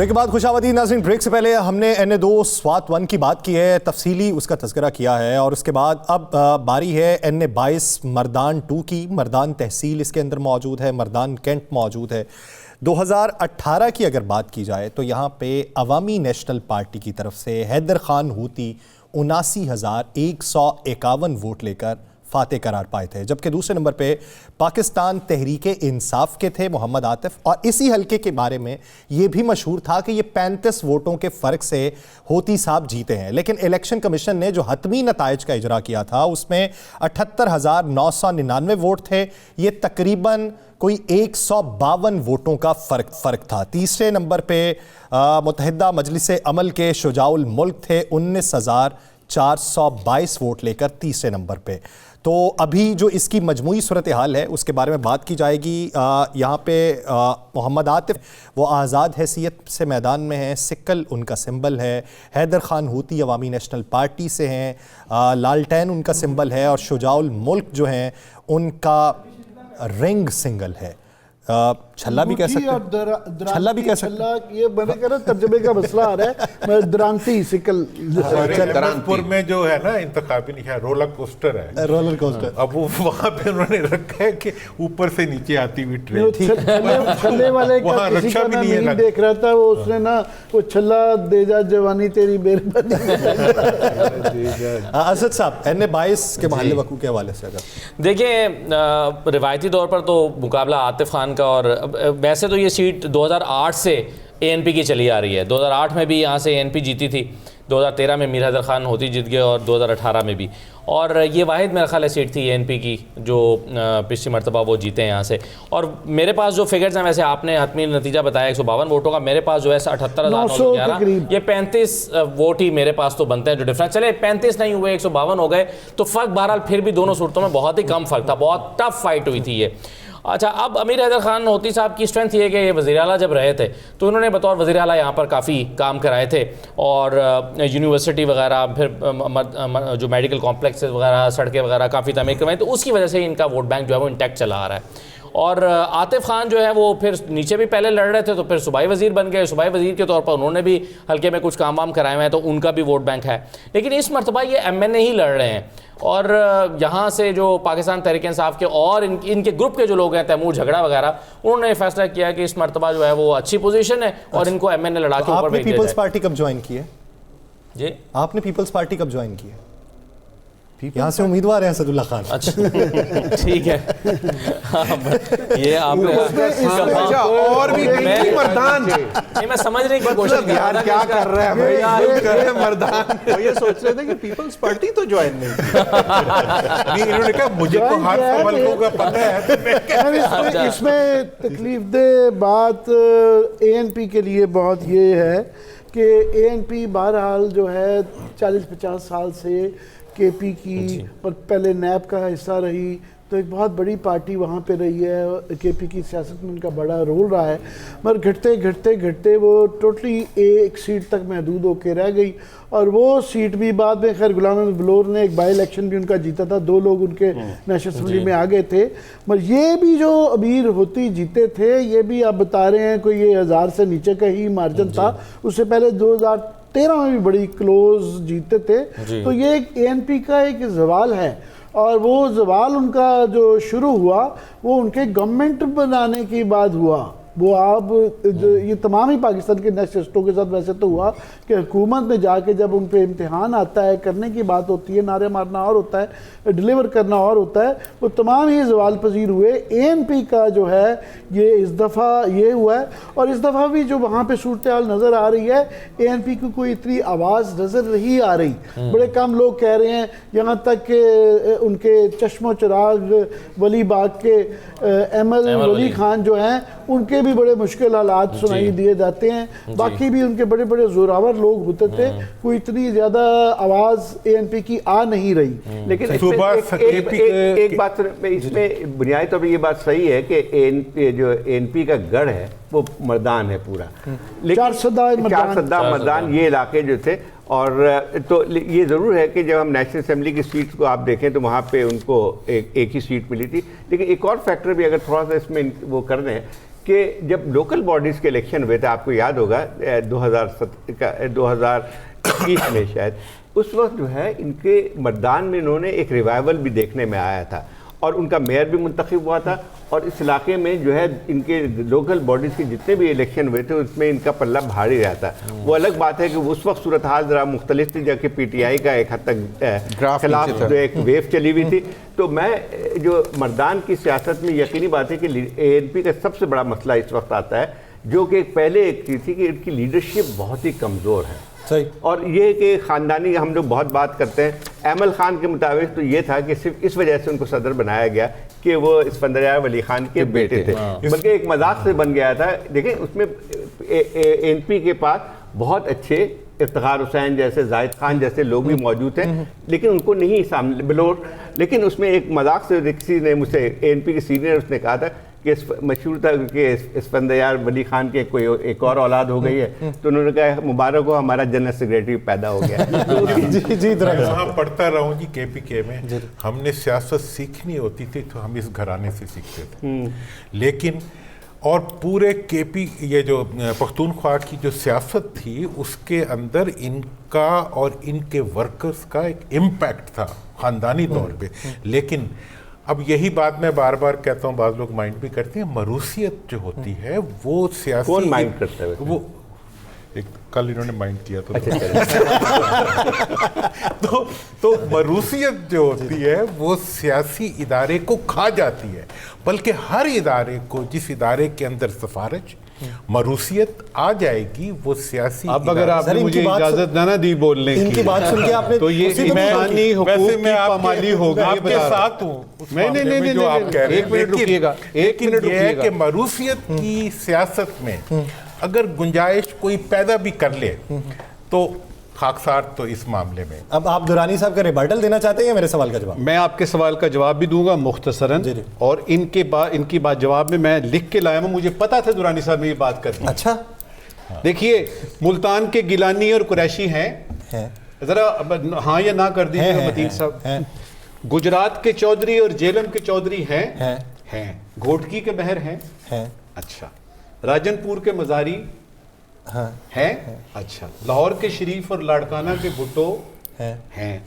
Break के बाद खुशामदीद नाज़रीन। ब्रेक से पहले हमने NA2 स्वात 1 की बात की है, तफसीली उसका तज़किरा किया है, और उसके बाद अब बारी है NA22 मर्दान 2 की। मर्दान तहसील इसके अंदर मौजूद है, मर्दान कैंट मौजूद है। 2018 की अगर बात की जाए तो यहाँ पे अवामी नेशनल पार्टी की तरफ से हैदर खान हूती 79,151 वोट लेकर फातेह करार पाए थे, जबकि दूसरे नंबर पे पाकिस्तान तहरीक इंसाफ के थे मोहम्मद आतिफ। और इसी हलके के बारे में ये भी मशहूर था कि ये 35 वोटों के फ़र्क से होती साहब जीते हैं, लेकिन इलेक्शन कमीशन ने जो हतमी नताइज का इजरा किया था उसमें 78,999 वोट थे। ये तकरीबन कोई 152 वोटों का फ़र्क था। तीसरे नंबर पे मुत्तहिदा मजलिस अमल के शुजाउल मुल्क थे 19,422 वोट लेकर तीसरे नंबर पे। तो अभी जो इसकी मजमूई सूरत हाल है उसके बारे में बात की जाएगी। यहाँ पे मोहम्मद आतिफ वो आज़ाद हैसियत से मैदान में हैं, सिक्कल उनका सिंबल है। हैदर खान हूती अवामी नेशनल पार्टी से हैं, लालटेन उनका सिंबल है, और शुजाउल मुल्क जो हैं उनका रिंग सिंगल है। छल्ला भी कह सकते हैं, छल्ला भी कह सकते हैं। ये मैंने कहा तर्जुमे का मसला आ रहा है। मैं दरांती सिकल दरानपुर में जो है ना इंतखाबी निशान रोलर कोस्टर है, रोलर कोस्टर। अब वो वहाँ पे उन्होंने रखा है कि ऊपर से नीचे आती हुई ट्रेन। छल्ले वाले का किसी का मैं मीम देख रहा था, वो उसने ना वो छल्ला दे जा जवानी तेरी मेहरबानी। असद साहब NA22 के महल्ले वकू के हवाले से अगर देखिए, रिवायती तौर पर तो मुकाबला आतिफ खान का, और वैसे तो ये सीट 2008 से ANP की चली आ रही है। 2008 में भी यहाँ से ANP जीती थी, 2013 में मीर हैदर खान होती जीत गए, और 2018 में भी। और ये वाहिद मेरा ख्याल है सीट थी ANP की जो पिछली मरतबा वो जीते हैं यहाँ से। और मेरे पास जो फिगर्स हैं, वैसे आपने हतमी नतीजा बताया 152 वोटों का, मेरे पास जो है 78,911, ये 35 वोट ही मेरे पास तो बनते हैं जो डिफरेंस। चले 35 नहीं हुए, 152 हो गए, तो फ़र्क बहरहाल फिर भी दोनों सूरतों में बहुत ही कम फ़र्क था। बहुत टफ फाइट हुई थी ये। अच्छा, अब अमीर हैदर खान होती साहब की स्ट्रेंथ ये है कि ये वज़ीर आला जब रहे थे तो उन्होंने बतौर वज़ीर आला यहाँ पर काफ़ी काम कराए थे, और यूनिवर्सिटी वगैरह, फिर जो मेडिकल कॉम्प्लेक्सेस वगैरह, सड़कें वगैरह काफ़ी तमीर करवाई, तो उसकी वजह से इनका वोट बैंक जो है वो इंटैक्ट चला आ रहा है। और आतिफ खान जो है वो फिर नीचे भी पहले लड़ रहे थे, तो फिर सूबाई वज़ीर बन गए। सूबाई वज़ीर के तौर पर उन्होंने भी हल्के में कुछ काम वाम कराए हुए हैं, तो उनका भी वोट बैंक है। लेकिन इस मरतबा ये MNA ही लड़ रहे हैं, और यहाँ से जो पाकिस्तान तहरीक इंसाफ के और इनके ग्रुप के जो लोग हैं, तैमूर झगड़ा वगैरह, उन्होंने फैसला किया कि इस मरतबा जो है वो अच्छी पोजीशन है और इनको MNA लड़ा के ऊपर भेज दिया जाए। पीपल्स पार्टी कब ज्वाइन की है जी? आपने पीपल्स पार्टी कब ज्वाइन की है? यहाँ से उम्मीदवार है असदुल्ला खान। अच्छा, ठीक है। ये आपने और भी मर्दान नहीं, मैं समझ रही की कोशिश यार क्या कर रहा है भाई, मर्दान। वो ये सोच रहे थे कि पीपल्स पार्टी तो ज्वाइन नहीं। इन्होंने कहा मुझे तो हर सवाल का पता है। इसमें तकलीफ दे बात ANP के लिए बहुत ये है कि ANP बहरहाल जो है 40-50 साल से KP की और पहले NAP का हिस्सा रही, तो एक बहुत बड़ी पार्टी वहाँ पे रही है। KP की सियासत में उनका बड़ा रोल रहा है, मगर घटते घटते घटते वो टोटली एक सीट तक महदूद होकर रह गई। और वो सीट भी बाद में खैर गुलाम अहमद बलोर ने एक बाई इलेक्शन भी उनका जीता था, 2 लोग उनके नेशनल असम्बली में आ गए थे। मगर ये भी जो अमीर होती जीते थे, ये भी आप बता रहे हैं कोई ये 1000 से नीचे का ही मार्जिन था। उससे पहले 2013 में भी बड़ी क्लोज जीते थे। तो ये एक ANP का एक जवाल है, और वो जवाल उनका जो शुरू हुआ वो उनके गवर्नमेंट बनाने के बाद हुआ। वो आप ये तमाम ही पाकिस्तान के नेशनलिस्टों के साथ वैसे तो हुआ कि हुकूमत में जाके जब उन पे इम्तिहान आता है, करने की बात होती है, नारे मारना और होता है, डिलीवर करना और होता है, वो तमाम ही जवाल पजीर हुए। ANP का जो है ये इस दफ़ा ये हुआ है, और इस दफ़ा भी जो वहाँ पे सूरत हाल नज़र आ रही है, ANP की कोई इतनी आवाज़ नज़र नहीं आ रही। बड़े कम लोग कह रहे हैं, यहाँ तक कि उनके चश्मो चिराग वली बाग के ML वली खान जो हैं, उनके भी बड़े मुश्किल हालात सुनाई दिए जाते हैं। बाकी भी उनके बड़े बड़े जोरावर लोग होते थे, कोई इतनी ज़्यादा आवाज़ ANP की आ नहीं रही। लेकिन एक बात इसमें बुनियादी तौर पर ये बात सही है कि जो ANP का गढ़ है वो मर्दान है पूरा, लेकिन 4 मर्दान ये इलाके जो थे। और तो ये ज़रूर है कि जब हम नेशनल असेंबली की सीट्स को आप देखें तो वहाँ पे उनको एक ही सीट मिली थी। लेकिन एक और फैक्टर भी अगर थोड़ा सा इसमें वो कर दें कि जब लोकल बॉडीज़ के इलेक्शन हुए थे, आपको याद होगा 2021 में शायद, उस वक्त जो है इनके मतदान में इन्होंने एक रिवाइवल भी देखने में आया था और उनका मेयर भी मुंतखब हुआ था और इस इलाके में जो है इनके लोकल बॉडीज़ के जितने भी इलेक्शन हुए थे उसमें इनका पल्ला भारी रहा था। वो अलग बात है कि उस वक्त सूरत हाल ज़रा मुख्तलिफ थी, जबकि PTI का एक हद तक खिलाफ जो एक वेव चली हुई थी। तो मैं जो मर्दान की सियासत में यकीनी बात है कि ANP का सबसे बड़ा मसला इस वक्त आता है, जो कि पहले एक चीज़ थी कि इनकी लीडरशिप बहुत ही कमज़ोर है। सही। और ये कि ख़ानदानी हम लोग बहुत बात करते हैं, अहमल खान के मुताबिक तो ये था कि सिर्फ इस वजह से उनको सदर बनाया गया कि वो इस्फंदयार वली खान के बेटे थे, बल्कि एक मजाक से बन गया था। देखें उसमें ANP के पास बहुत अच्छे इफ्तिखार हुसैन जैसे, जाहिद खान जैसे लोग भी मौजूद हैं, लेकिन उनको नहीं सामने बिलोर। लेकिन उसमें एक मजाक से किसी ने मुझसे ANP के सीनियर उसने कहा था कि मशहूर था कि इस्फंदयार वली खान के कोई एक और औलाद हो गई है, तो उन्होंने कहा मुबारक हो, हमारा जनरल सेक्रेटरी पैदा हो गया। जी मैं वहाँ पढ़ता रहा हूँ जी KPK में, हमने सियासत सीखनी होती थी तो हम इस घराने से सीखते थे। लेकिन और पूरे ये जो पख्तूनख्वा की जो सियासत थी उसके अंदर इनका और इनके वर्कर्स का एक इम्पैक्ट था ख़ानदानी तौर पे। लेकिन अब यही बात मैं बार बार कहता हूँ, बाज़ लोग माइंड भी करते हैं, मरूसियत जो होती है वो सियासी, कौन माइंड करता है वो एक कल इन्होंने माइंड किया था। तो मरूसियत जो होती है वो सियासी इदारे को खा जाती है, बल्कि हर इदारे को, जिस इदारे के अंदर सिफारिश मरूसियत आ जाएगी वो सियासी। अब अगर आपने मुझे इजाजत ना दी बोलने की, इनकी बात सुन के आपने तो ये इंसानी हुकूक की पामाली होगा। आपके साथ हूँ नहीं जो आप कह रहे हैं, एक मिनट रुकिएगा, एक मिनट रुकिएगा। कि मरूसियत की सियासत में अगर गुंजाइश कोई पैदा भी कर ले तो खाकसार तो इस मामले में। अब आप दुरानी साहब का रिबर्टल देना चाहते हैं मेरे सवाल का जवाब? मैं आपके सवाल का जवाब भी दूंगा मुख्तसरन, और इनकी बात जवाब में मैं लिख के लाया हूं, मुझे पता था दुरानी साहब ने ये बात करनी। अच्छा, देखिए मुल्तान के गिलानी और कुरैशी हैं, जरा हाँ या ना कर दीजिए मतीन साहब। गुजरात के चौधरी और जेलम के चौधरी हैं, घोटकी के महर हैं, अच्छा, राजनपुर के मजारी हैं, अच्छा, लाहौर के शरीफ और लाड़काना के भुट्टो हैं,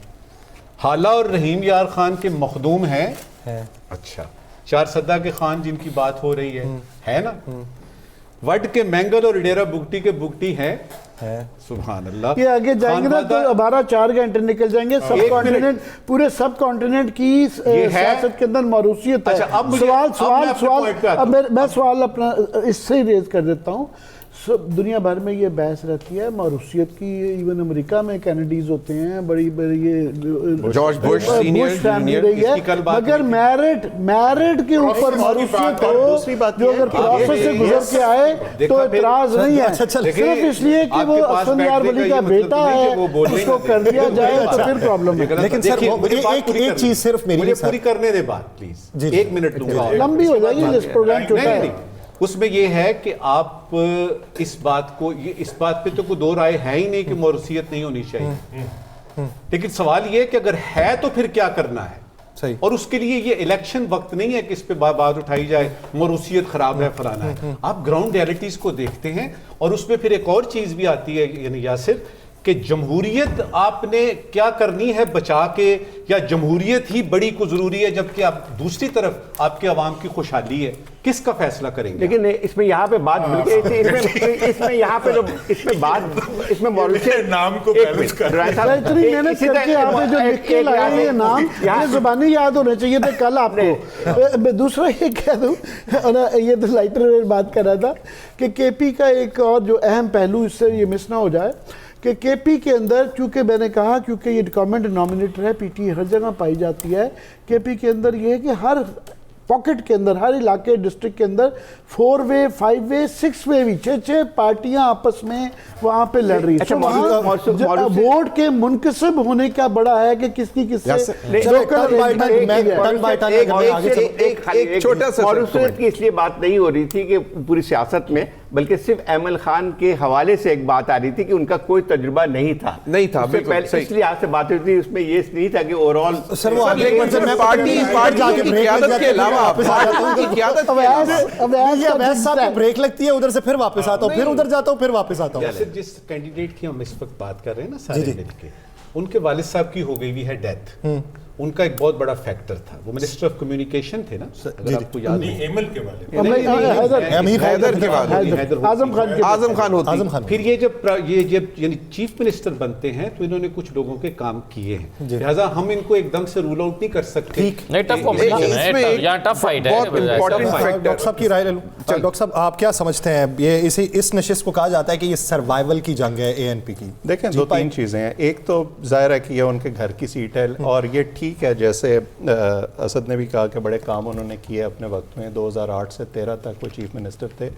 हाला और रहीम यार खान के मखदूम हैं, अच्छा, चार सद्दा के खान जिनकी बात हो रही है ना, वट के मैंगल और डेरा बुगटी के बुगटी हैं, सुभान अल्लाह। ये आगे जाएंगे ना तो हमारा 4 घंटे निकल जाएंगे। सब कॉन्टिनेंट, पूरे सब कॉन्टिनेंट की सियासत के अंदर मरूसियत है। अच्छा, अब सवाल अब मैं सवाल अपना इससे ही रेज कर देता हूँ। दुनिया भर में ये बहस रहती है मरूसियत की, इवन अमेरिका में कैनेडीज होते हैं, बड़ी बड़ी ये जॉर्ज बुश सीनियर फैमिली रही है, मगर मैरिड के ऊपर मरूसियत हो जो अगर प्रोसेस से गुजर के आए तो इतराज नहीं है, सिर्फ इसलिए कि वो इस्फंदयार वली का बेटा है उसको कर दिया जाए तो फिर प्रॉब्लम है। लेकिन सर एक चीज सिर्फ मेरी पूरी करने दे बात प्लीज, 1 मिनट लंबी हो जाएगी, इस प्रोग्राम छोटा है। उसमें यह है कि आप इस बात पे तो कोई दो राय है ही नहीं कि मरूसियत नहीं होनी चाहिए, लेकिन सवाल यह है कि अगर है तो फिर क्या करना है। सही। और उसके लिए ये इलेक्शन वक्त नहीं है कि इस पे बात उठाई जाए मरूसियत खराब है फलाना है। आप ग्राउंड रियलिटीज को देखते हैं और उसमें फिर एक और चीज भी आती है, यानी यासिर, कि जमहूरियत आपने क्या करनी है बचा के, या जमहूरियत ही बड़ी को जरूरी है, जबकि आप दूसरी तरफ आपके अवाम की खुशहाली है, किसका फैसला करेंगे? लेकिन इसमें यहाँ पे बात इसमें यहाँ पे इसमें बात इसमें मॉरिशस नाम को बैलेंस कर रहा है। इतनी मेहनत करके आपने जो लिख के लाए ये नाम ये जुबानी याद होने चाहिए थे कल आपको। दूसरा ये कह दूं, ये तो लाइटर बात कर रहा था कि केपी का एक और जो अहम पहलू, इससे ये मिस ना हो जाए कि केपी के अंदर, चूंकि मैंने कहा क्योंकि ये कॉमन डिनोमिनेटर है, पीटी हर जगह पाई जाती है, केपी के अंदर ये है कि हर पॉकेट के अंदर, हर इलाके डिस्ट्रिक्ट के अंदर 4 वे 5 वे 6 वे भी 6 पार्टियां आपस में वहां पे लड़ रही है। अच्छा, वोट के मुनकसिब होने का बड़ा है कि किसकी किससे छोटा सा मरूसियत की इसलिए बात नहीं हो रही थी कि पूरी सियासत में बल्कि सिर्फ अहमद खान के हवाले से एक बात आ रही थी कि उनका कोई तजुर्बा नहीं था। बिल्कुल पहले सही। इसलिए आपसे बात हुई थी, उसमें ये नहीं था कि ओवरऑल सर वो आगे पार्टी की क़यादत के अलावा पार्टी की क़यादत के अलावा अवैध साहब ब्रेक लगती है, उधर से फिर वापस आता हूँ, फिर उधर जाता हूँ, फिर वापस आता हूँ। जैसे जिस कैंडिडेट की हम इस वक्त बात कर रहे हैं ना सारे मिलके, उनके वालिद साहब की हो गई हुई है डेथ। उनका एक बहुत बड़ा फैक्टर था, वो मिनिस्टर ऑफ कम्युनिकेशन थे ना, अगर आपको याद नहीं, है। एमएल के वाले हैदर के बाद आजम खान आजम खान। होती। फिर ये जब यानी चीफ मिनिस्टर बनते हैं तो इन्होंने कुछ लोगों के काम किए हैं, लिहाजा हम इनको एकदम से रूल आउट नहीं कर सकते। नहीं, टफ कॉम्पिटिशन है, यहाँ टफ फाइट है। बहुत इंपॉर्टेंट डॉक्टर साहब की राय ले लूं। डॉक्टर साहब आप क्या समझते हैं, ये इस नशिस्त को कहा जाता है कि ये सर्वाइवल की जंग है एएनपी की? देखें, दो तीन चीज़ें हैं। एक तो जाहिर है कि ये उनके घर की सीट है और ये ठीक है, जैसे असद ने भी कहा कि बड़े काम उन्होंने किए अपने वक्त में। 2008 से 13 तक वो चीफ मिनिस्टर थे।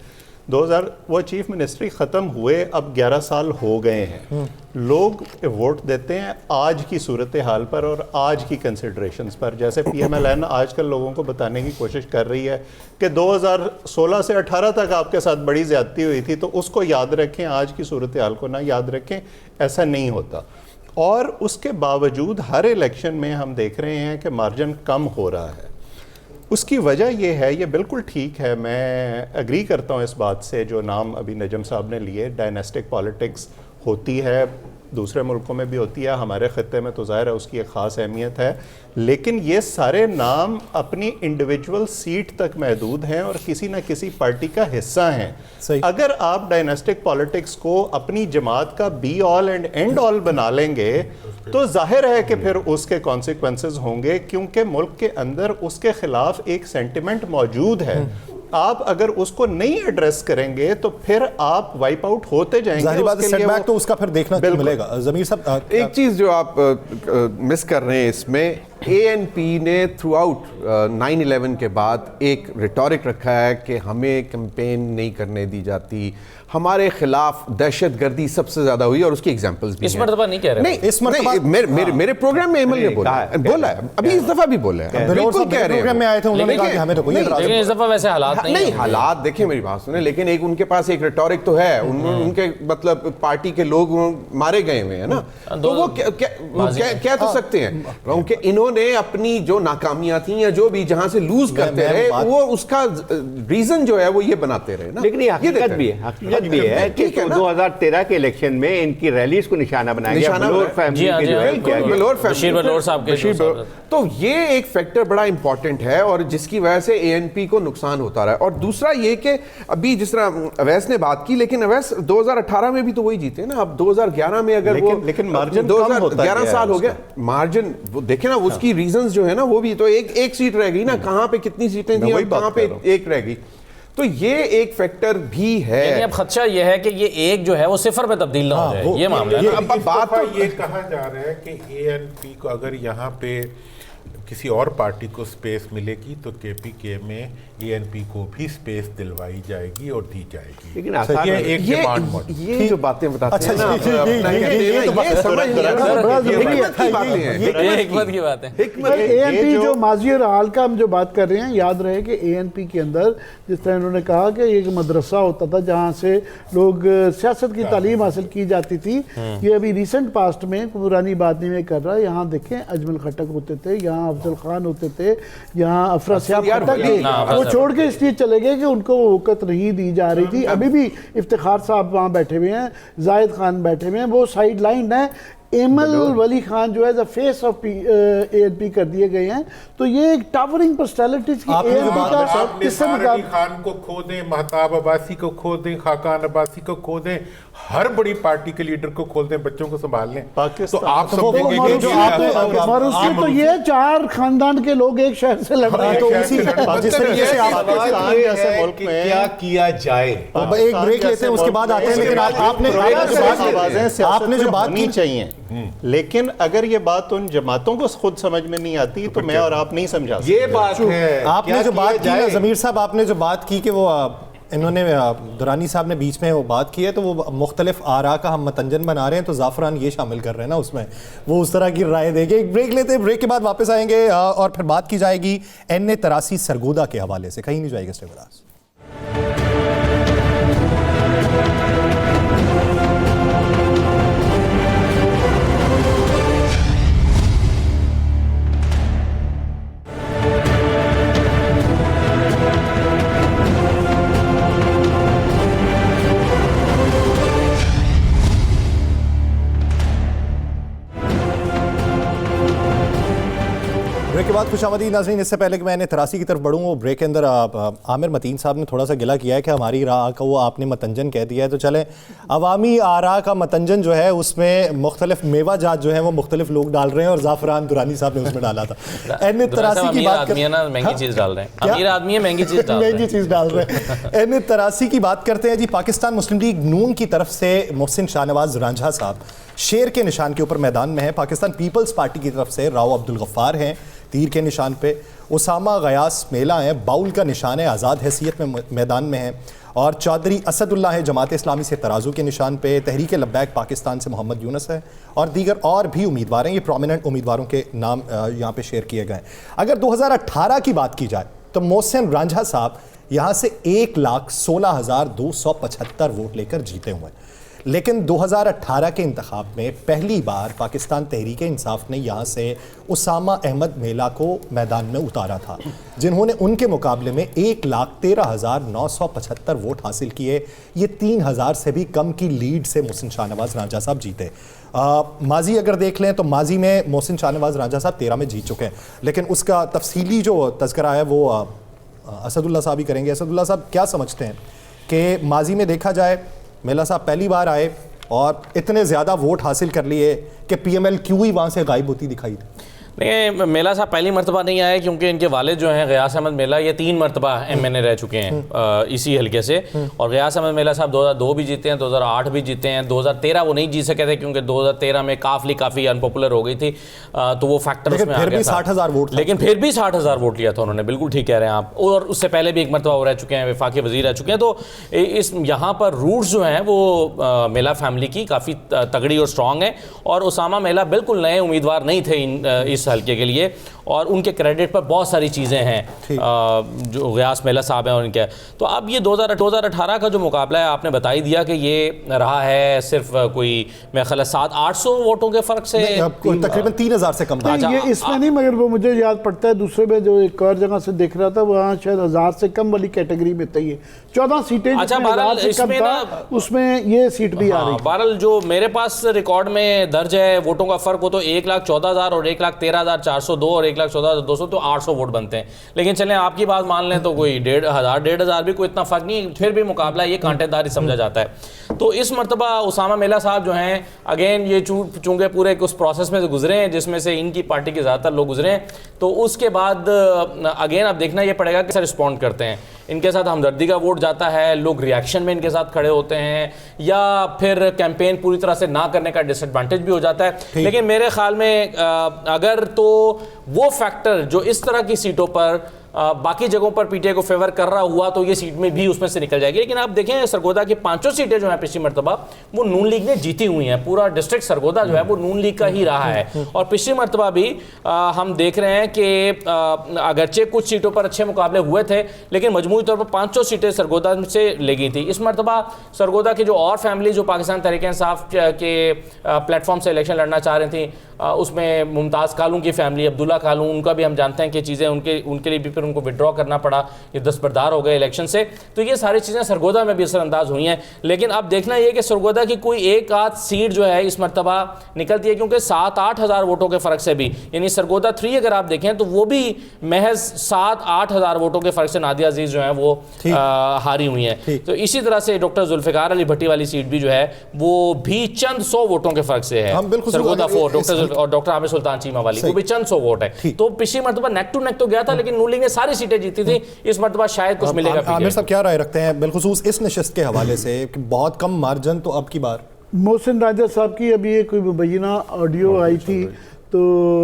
2000 वो चीफ मिनिस्ट्री ख़त्म हुए, अब 11 साल हो गए हैं। लोग वोट देते हैं आज की सूरत हाल पर और आज की कंसिडरेशंस पर। जैसे PMLN आजकल लोगों को बताने की कोशिश कर रही है कि 2016 से 18 तक आपके साथ बड़ी ज़्यादती हुई थी, तो उसको याद रखें, आज की सूरत हाल को ना याद रखें। ऐसा नहीं होता। और उसके बावजूद हर इलेक्शन में हम देख रहे हैं कि मार्जिन कम हो रहा है। उसकी वजह यह है, ये बिल्कुल ठीक है, मैं एग्री करता हूँ इस बात से जो नाम अभी नजम साहब ने लिए, डायनेस्टिक पॉलिटिक्स होती है, दूसरे मुल्कों में भी होती है, हमारे ख़त्ते में तो ज़ाहिर है उसकी एक ख़ास अहमियत है। लेकिन ये सारे नाम अपनी इंडिविजुअल सीट तक महदूद हैं और किसी न किसी पार्टी का हिस्सा हैं। अगर आप डायनेस्टिक पॉलिटिक्स को अपनी जमात का be all and and all बना लेंगे तो जाहिर है कि फिर उसके कॉन्सिक्वेंसेस होंगे, क्योंकि मुल्क के अंदर उसके खिलाफ एक सेंटिमेंट मौजूद है। आप अगर उसको नहीं एड्रेस करेंगे तो फिर आप वाइप आउट होते जाएंगे। सेटबैक तो उसका फिर देखना मिलेगा। जमीर साहब, एक चीज जो आप मिस कर रहे हैं इसमें, ANP ने थ्रू आउट 9/11 के बाद एक रिटोरिक रखा है कि हमें कैंपेन नहीं करने दी जाती, हमारे खिलाफ दहशतगर्दी सबसे ज्यादा हुई और उसकी एग्जांपल्स भी इस मर्तबा नहीं कह रहे। नहीं, इस मर्तबा मेरे प्रोग्राम में एमएल ने बोला है, अभी इस दफा भी बोला है, बिल्कुल कह रहे हैं। प्रोग्राम में आए थे, उन्होंने कहा कि हमें तो कोई एतराज़ लेकिन इस दफा वैसे हालात नहीं, हालात देखिए, मेरी बात सुने, लेकिन एक उनके पास एक रिटोरिक तो है, उनके मतलब पार्टी के लोग मारे गए हुए हैं ना, तो वो क्या तो सकते हैं, क्योंकि इन्होंने अपनी जो नाकामियां थी या जो भी जहां से लूज करते रहे, वो उसका रीजन जो है वो ये बनाते रहे ना। लेकिन ये हकीकत भी है, हकीकत भी है कि 2013 के इलेक्शन में इनकी रैलीज को निशाना बनाया गया, बलोर फैमिली के जो है किया गया। बलोर साहब के तो ये एक फैक्टर बड़ा इंपॉर्टेंट है और जिसकी वजह से ANP को नुकसान होता रहा है। और दूसरा ये कि अभी जिस तरह अवैस ने बात की, लेकिन अवैस 2018 में भी तो वही जीते ना, अब 2011 में अगर लेकिन मार्जिन 2011 साल हो गया, मार्जिन वो देखे ना, उसकी रीजंस जो है ना, वो भी तो एक सीट रह गई ना, कहां पे कितनी सीटें थी और कहां पे एक रह गई, तो ये एक फैक्टर भी है। यानी अब खदशा ये है कि ये एक जो है वो सिफर पे तब्दील ना हो जाए, ये मामला है। अब बात तो ये कहा जा रहा है कि ANP को अगर यहाँ पे किसी और पार्टी को स्पेस मिलेगी तो KPK में ANP को भी स्पेस दिलवाई जाएगी और दी जाएगी। लेकिन ये एक डिमांड मॉडल, ये जो बातें बताते हैं ना, हिकमत की बात है। ANP जो माजी और हाल का हम जो बात कर रहे हैं, याद रहे कि ANP के अंदर जिस तरह इन्होंने कहा कि एक मदरसा होता था जहाँ से लोग सियासत की तालीम हासिल की जाती थी, ये अभी रिसेंट पास्ट में पुरानी बात नहीं में कर रहा है। यहाँ देखें अजमल खटक होते थे, यहाँ अफजल खान होते थे, यहाँ अफरासियाब खटक, वो छोड़ के इसलिए चले गए कि उनको वो वक़्त नहीं दी जा रही थी। अभी भी इफ्तिखार साहब वहाँ बैठे हुए हैं, जाहिद खान बैठे हुए हैं, वो साइड लाइन है। एमल वली खान जो है द फेस ऑफ ANP कर दिए गए हैं। तो ये एक टावरिंग पर्सनैलिटीज की ANP का किससे आपने खान को खो दें, महताब अब्बासी को खो दें, खाकान अब्बासी को खो दें, हर बड़ी पार्टी के लीडर को खोल दें, बच्चों को संभाल लें, तो आप समझेंगे कि जो तो ये 4 खानदान के लोग एक शहर से लड़ रहे हैं। तो इसी जिस तरीके से पाकिस्तान जैसे मुल्क में क्या किया जाए, एक ब्रेक लेते हैं, उसके बाद आते हैं। लेकिन आपने जो बात की चाहिए, लेकिन अगर ये बात उन जमातों को खुद समझ में नहीं आती तो मैं और आप नहीं समझा सकते। ये बात है। आपने जो बात की ना जमीर साहब, आपने जो बात की कि वो इन्होंने दुरानी साहब ने बीच में वो बात की है, तो वो मुख्तलिफ आरा का हम मतंजन बना रहे हैं, तो ज़ाफ़रान ये शामिल कर रहे हैं ना उसमें, वो उस तरह की राय देंगे। एक ब्रेक लेते हैं, ब्रेक के बाद वापस आएंगे और फिर बात की जाएगी NA83 सरगोदा के हवाले से। कहीं नहीं जाएगा स्टे विद अस। बाद खुशामदीद नाज़रीन। इससे पहले कि मैं तरासी की तरफ बढ़ूँ, वो ब्रेक के अंदर आमिर मतीन साहब ने थोड़ा सा गिला किया है कि हमारी राह का वो आपने मतंजन कह दिया है। तो चलें, अवामी आरा का मतंजन जो है उसमें मुख्तलिफ मेवा जात जो है वो मुख्तलिफ लोग डाल रहे हैं, और ज़ाफ़रान दुरानी साहब ने उसमें डाला था। एन तरासी की बात महंगी चीज़ डाल रहे हैं, अमीर आदमी है, महंगी चीज़ डाल रहे हैं। एन तरासी की बात करते हैं जी। पाकिस्तान मुस्लिम लीग नून की तरफ से मोहसिन शाहनवाज रांझा साहब शेर के निशान के ऊपर मैदान में है। पाकिस्तान पीपल्स पार्टी की तरफ से राव अब्दुल गफ्फार हैं तीर के निशान पे, उसामा गयास मेला है, बाउल का निशान है, आज़ाद हैसियत में मैदान में है, और चौधरी असदुल्ला है जमात इस्लामी से तराजू के निशान पे, तहरीक लब्बैक पाकिस्तान से मोहम्मद यूनस है, और दीगर और भी उम्मीदवार हैं। ये प्रोमिनेंट उम्मीदवारों के नाम यहाँ पे शेयर किए गए। अगर 2018 की बात की जाए तो मोहसिन रांझा साहब यहाँ से 1,16,275 वोट लेकर जीते हुए हैं। लेकिन 2018 के इंतखाब में पहली बार पाकिस्तान तहरीक इंसाफ ने यहाँ से उसामा अहमद मेला को मैदान में उतारा था, जिन्होंने उनके मुकाबले में 1,13,975 वोट हासिल किए। ये 3,000 से भी कम की लीड से मोहसिन शाहनवाज रांझा साहब जीते। माजी अगर देख लें तो माजी में मोहसिन शाहनवाज रांझा साहब 13 में जीत चुके हैं, लेकिन उसका तफसीली जो तज़किरा है वो असदुल्ला साहब ही करेंगे। असदुल्ला साहब, क्या समझते हैं कि माजी में देखा जाए मेला साहब पहली बार आए और इतने ज़्यादा वोट हासिल कर लिए कि PMLQ ही वहाँ से गायब होती दिखाई दी? नहीं, मेला साहब पहली मरतबा नहीं आए, क्योंकि इनके वालिद जो हैं गयास अहमद मेला, ये 3 मरतबा MNA रह चुके हैं इसी हल्के से। और गयास अहमद मेला साहब 2002 भी जीते हैं, 2008 भी जीते हैं, 2013 वो नहीं जीत सके थे क्योंकि 2013 में काफ़ी अनपॉपुलर हो गई थी, तो वो फैक्टर उसमें आ गया था। 60,000 वोट, लेकिन फिर भी 60,000 वोट लिया था उन्होंने। बिल्कुल ठीक कह रहे हैं आप। और उससे पहले भी एक मरतबा वो रह चुके हैं, वफाकी वज़ीर रह चुके हैं। तो इस यहाँ पर रूट्स जो हैं वो मेला फैमिली की काफ़ी तगड़ी और स्ट्रॉन्ग है। और उसामा मेला बिल्कुल नए उम्मीदवार नहीं थे इस हल्के के लिए, और उनके क्रेडिट पर बहुत सारी चीज़ें हैं जो गयास मेला साहब हैं उनके। तो अब ये 2018 का जो मुकाबला है, आपने बता ही दिया कि ये रहा है सिर्फ कोई मेरे ख्याल 700-800 वोटों के फ़र्क से, तकरीबन 3,000 से कम। ये इसमें नहीं, मगर वो मुझे याद पड़ता है दूसरे में जो एक और जगह से देख रहा था, वहाँ शायद 1,000 से कम वाली कैटेगरी में था। ये 14 सीटें, अच्छा बहरहाल इसमें ना, उसमें ये सीट भी आ रही। बहरहाल जो मेरे पास रिकॉर्ड में दर्ज है वोटों का फ़र्क, वो तो 1,14,000 और 1,13,402 और 1,14,200, तो 800 वोट बनते हैं। लेकिन चलें आपकी बात मान लें तो कोई 1,500 भी कोई इतना फ़र्क नहीं, फिर भी मुकाबला ये कांटेदारी समझा जाता है। तो इस मरतबा उसामा मेला साहब जो हैं, अगेन ये चूँकि पूरे उस प्रोसेस में से गुजरे हैं जिसमें से इनकी पार्टी के ज़्यादातर लोग गुजरे हैं, तो उसके बाद अगेन अब देखना ये पड़ेगा कैसे रिस्पॉन्ड करते हैं। इनके साथ हमदर्दी का वोट जाता है, लोग रिएक्शन में इनके साथ खड़े होते हैं, या फिर कैंपेन पूरी तरह से ना करने का डिसएडवांटेज भी हो जाता है। लेकिन मेरे ख्याल में अगर तो वो फैक्टर जो इस तरह की सीटों पर बाकी जगहों पर पीटीआई को फेवर कर रहा हुआ, तो ये सीट में भी उसमें से निकल जाएगी। लेकिन आप देखें सरगोदा की 5 सीटें जो हैं पिछली मरतबा वो नून लीग ने जीती हुई हैं। पूरा डिस्ट्रिक्ट सरगोदा जो है वो नून लीग का ही रहा है। और पिछली मरतबा भी हम देख रहे हैं कि अगरचे कुछ सीटों पर अच्छे मुकाबले हुए थे, लेकिन मजमूई तौर पर 500 सीटें सरगोदा से ले गई थी। इस मरतबा सरगोदा की जो और फैमिली जो पाकिस्तान तहरीक इंसाफ के प्लेटफॉर्म से इलेक्शन लड़ना चाह रही थी, उसमें मुमताज़ कालून की फैमिली, अब्दुल्ला कालून, उनका भी हम जानते हैं कि चीज़ें उनके लिए भी फिर उनको विड्रॉ करना पड़ा, ये दस्तबरदार हो गए इलेक्शन से। तो ये सारी चीज़ें सरगोदा में भी असरअंदाज हुई हैं। लेकिन अब देखना ये कि सरगोदा की कोई एक आध सीट जो है इस मरतबा निकलती है, क्योंकि 7-8 हज़ार वोटों के फ़र्क से भी, यानी सरगोदा 3 अगर आप देखें तो वो भी महज 7-8 हज़ार वोटों के फ़र्क से नादिया अजीज़ जो है वो हारी हुई हैं। तो इसी तरह से डॉक्टर जुल्फ़िकार अली भट्टी वाली सीट भी जो है वो भी चंद 100 वोटों के फ़र्क से है। सरगोदा 4 और डॉक्टर आमिर सुल्तान चीमा वाली, वो भी चंद 100 वोट है। तो पिछली मरतबा नेक टू नेक तो गया था, लेकिन नून लीग ने सारी सीटें जीती थी। इस मरतबा शायद कुछ मिलेगा। आमिर साहब क्या राय रखते हैं बिलखुसूस इस नशिस्त के हवाले से कि बहुत कम मार्जिन तो अब की बार? मोहसिन रांझा साहब की अभी एक कोई मुबैना ऑडियो आई थी, तो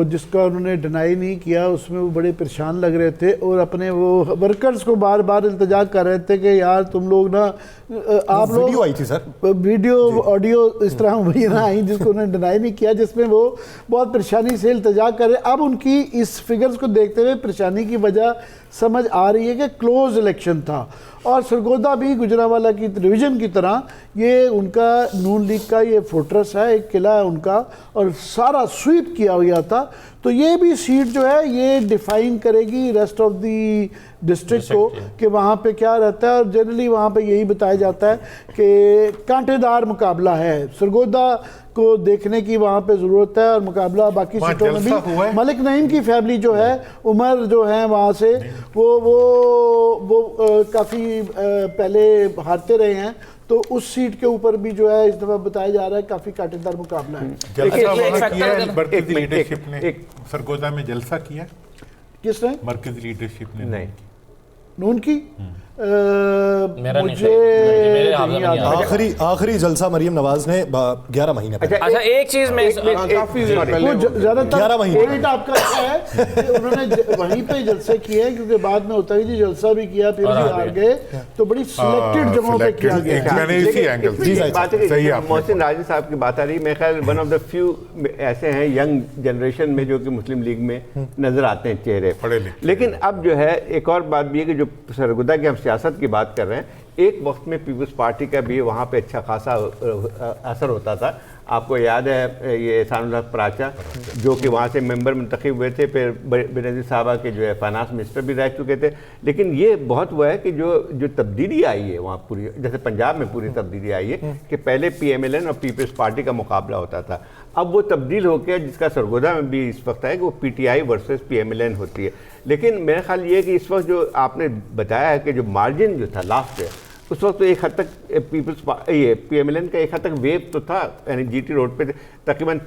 जिसका उन्होंने डिनाई नहीं किया, उसमें वो बड़े परेशान लग रहे थे और अपने वो वर्कर्स को बार बार इल्तिजा कर रहे थे कि यार तुम लोग ना, आप लोग, वीडियो आई थी सर, वीडियो ऑडियो इस तरह मुबैना आई जिसको उन्होंने डिनाई नहीं किया, जिसमें वो बहुत परेशानी से इल्तिजा कर रहे। अब उनकी इस फिगर्स को देखते हुए परेशानी की वजह समझ आ रही है कि क्लोज इलेक्शन था, और सरगोदा भी गुजरांवाला की डिवीज़न की तरह ये उनका नून लीग का ये फोर्ट्रेस है, एक किला है उनका, और सारा स्वीप किया हुआ था। तो ये भी सीट जो है ये डिफाइन करेगी रेस्ट ऑफ दी डिस्ट्रिक्ट को कि वहाँ पे क्या रहता है। और जनरली वहाँ पे यही बताया जाता है कि कांटेदार मुकाबला है, सरगोदा को देखने की वहाँ पे ज़रूरत है। और मुकाबला बाकी सीटों में भी मलिक नईम की फैमिली जो है, उमर जो है वहाँ से वो काफ़ी पहले हारते रहे हैं, तो उस सीट के ऊपर भी जो है इस दफ़ा बताया जा रहा है काफ़ी कांटेदार मुकाबला है। मरकज़ी लीडरशिप ने सरगोदा में जलसा किया, किसने? मरकज़ी लीडरशिप ने नहीं, नून की मुझे आखिरी जलसा मरियम नवाज ने 11 महीने पहले। अच्छा एक चीज में काफी ज्यादातर पॉइंट आपका क्या है कि उन्होंने वहीं पे जलसे किए हैं, क्योंकि बाद में होता है जी जलसा भी किया फिर भी हार गए, तो बड़ी सिलेक्टेड जगहों पे किया गया। मोहसिन राजी साहब की बात आ रही, मेरे ख्याल वन ऑफ द फ्यू ऐसे हैं यंग जनरेशन में जो कि मुस्लिम लीग में नजर आते हैं चेहरे। लेकिन अब जो है एक और बात भी है कि जो सरगोदा की हम सियासत की बात कर रहे हैं, एक वक्त में पीपल्स पार्टी का भी वहाँ पे अच्छा खासा असर होता था। आपको याद है ये एहसानुल्लाह पराचा जो कि वहाँ से मेंबर मुंतखब हुए थे, फिर बेनज़ीर साहबा के जो है फाइनेंस मिनिस्टर भी रह चुके थे। लेकिन ये बहुत हुआ है कि जो तब्दीली आई है वहाँ पूरी, जैसे पंजाब में पूरी तब्दीली आई है कि पहले PMLN और पीपल्स पार्टी का मुकाबला होता था, अब वो तब्दील होकर जिसका सरगोदा में भी इस वक्त है कि वो PTI वर्सेस PMLN होती है। लेकिन मेरा ख्याल ये है कि इस वक्त जो आपने बताया है कि जो मार्जिन जो था लास्ट में, उस वक्त तो एक हद तक ये PMLN का एक हद तक वेव तो था, यानी GT रोड पे तकरीबन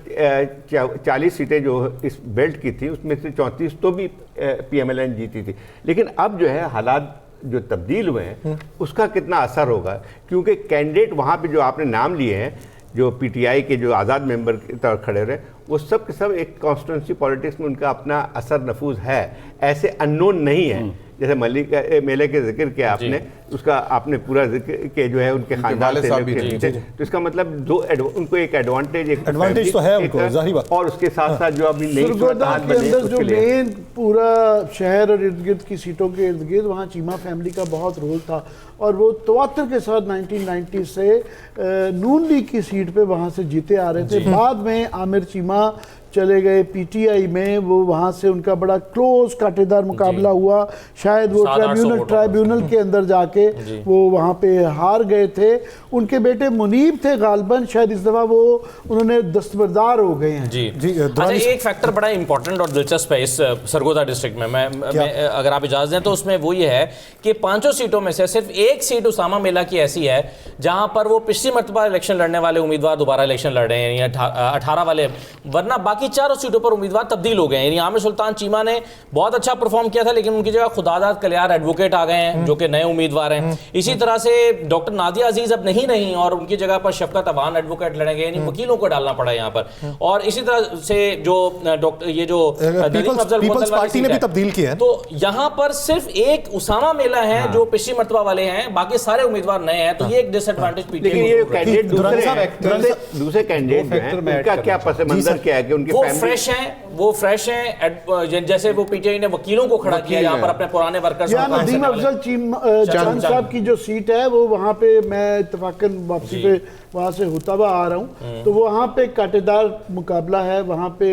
40 सीटें जो इस बेल्ट की थी उसमें से 34 तो भी PMLN जीती थी। लेकिन अब जो है हालात जो तब्दील हुए हैं उसका कितना असर होगा, क्योंकि कैंडिडेट वहाँ पे जो आपने नाम लिए हैं जो PTI के जो आज़ाद मेंबर की तरह खड़े रहे, वो सब के सब एक कॉन्स्टिट्यूंसी पॉलिटिक्स में उनका अपना असर नफूज है, ऐसे अननोन नहीं है। जैसे मलिक मेले के जिक्र किया आपने, उसका आपने पूरा जिक्र के जो है उनके खानदान से, तो इसका मतलब उनको एक एडवांटेज तो है उनको, जाहिर बात। और उसके साथ साथ जो अभी नई सरगोदा के अंदर जो मेन पूरा शहर और इर्द गिर्द की सीटों के इर्द गिर्द वहाँ चीमा फैमिली का बहुत रोल था, और वो तवातर के साथ 1990 से नून लीग की सीट पे वहाँ से जीते आ रहे थे। बाद में आमिर चीमा चले गए PTI में, वो वहाँ से उनका बड़ा क्लोज कांटेदार मुकाबला हुआ, शायद वो ट्राइब्यूनल के अंदर जाके वो वहाँ पे हार गए थे। उनके बेटे मुनीब थे गालबन, शायद इस दफ़ा वो उन्होंने दस्तबरदार हो गए हैं। जी अच्छा, एक फैक्टर बड़ा इंपॉर्टेंट और दिलचस्प है इस सरगोदा डिस्ट्रिक्ट में, मैं अगर आप इजाज़त दें तो उसमें वो ये है कि 5 सीटों में से सिर्फ एक सीट उसामा मेला की ऐसी है जहाँ पर वो पिछली मरतबा इलेक्शन लड़ने वाले उम्मीदवार दोबारा इलेक्शन लड़ रहे हैं, 18 वाले, वरना बाकी 4 सीटों पर उम्मीदवार तब्दील हो गए हैं। यानी आमिर सुल्तान चीमा ने बहुत अच्छा परफॉर्म किया था, लेकिन उनकी जगह खुदादाद कलियार एडवोकेट आ गए हैं जो कि नए उम्मीदवार हैं। इसी तरह से डॉक्टर नादिया अजीज अब नहीं और उनकी जगह पर शफकत अवान एडवोकेट लड़ेंगे, यानी वकीलों को डालना पड़ा यहाँ पर। और इसी तरह से जो डॉक्टर ये जो पीपल्स पार्टी ने भी तब्दील किया है, तो यहाँ पर सिर्फ एक उसामा मेला है जो पिछली मरतबा वाले हैं, बाकी सारे उम्मीदवार नए हैं, तो ये एक डिसएडवांटेज लेकिन ये कैंडिडेट दूसरे कैंडिडेट का क्या पस मंजर क्या है कि उनके वो फ्रेश हैं, जैसे वो PTI ने वकीलों को खड़ा किया यहाँ पर अपने पुराने वर्कर्स। नदीम अफजल चांद साहब की जो सीट है वो वहाँ पे मैं इत्तफाकन वापसी पे वहाँ से होता हुआ आ रहा हूँ, तो वहाँ पे कांटेदार मुकाबला है, वहाँ पे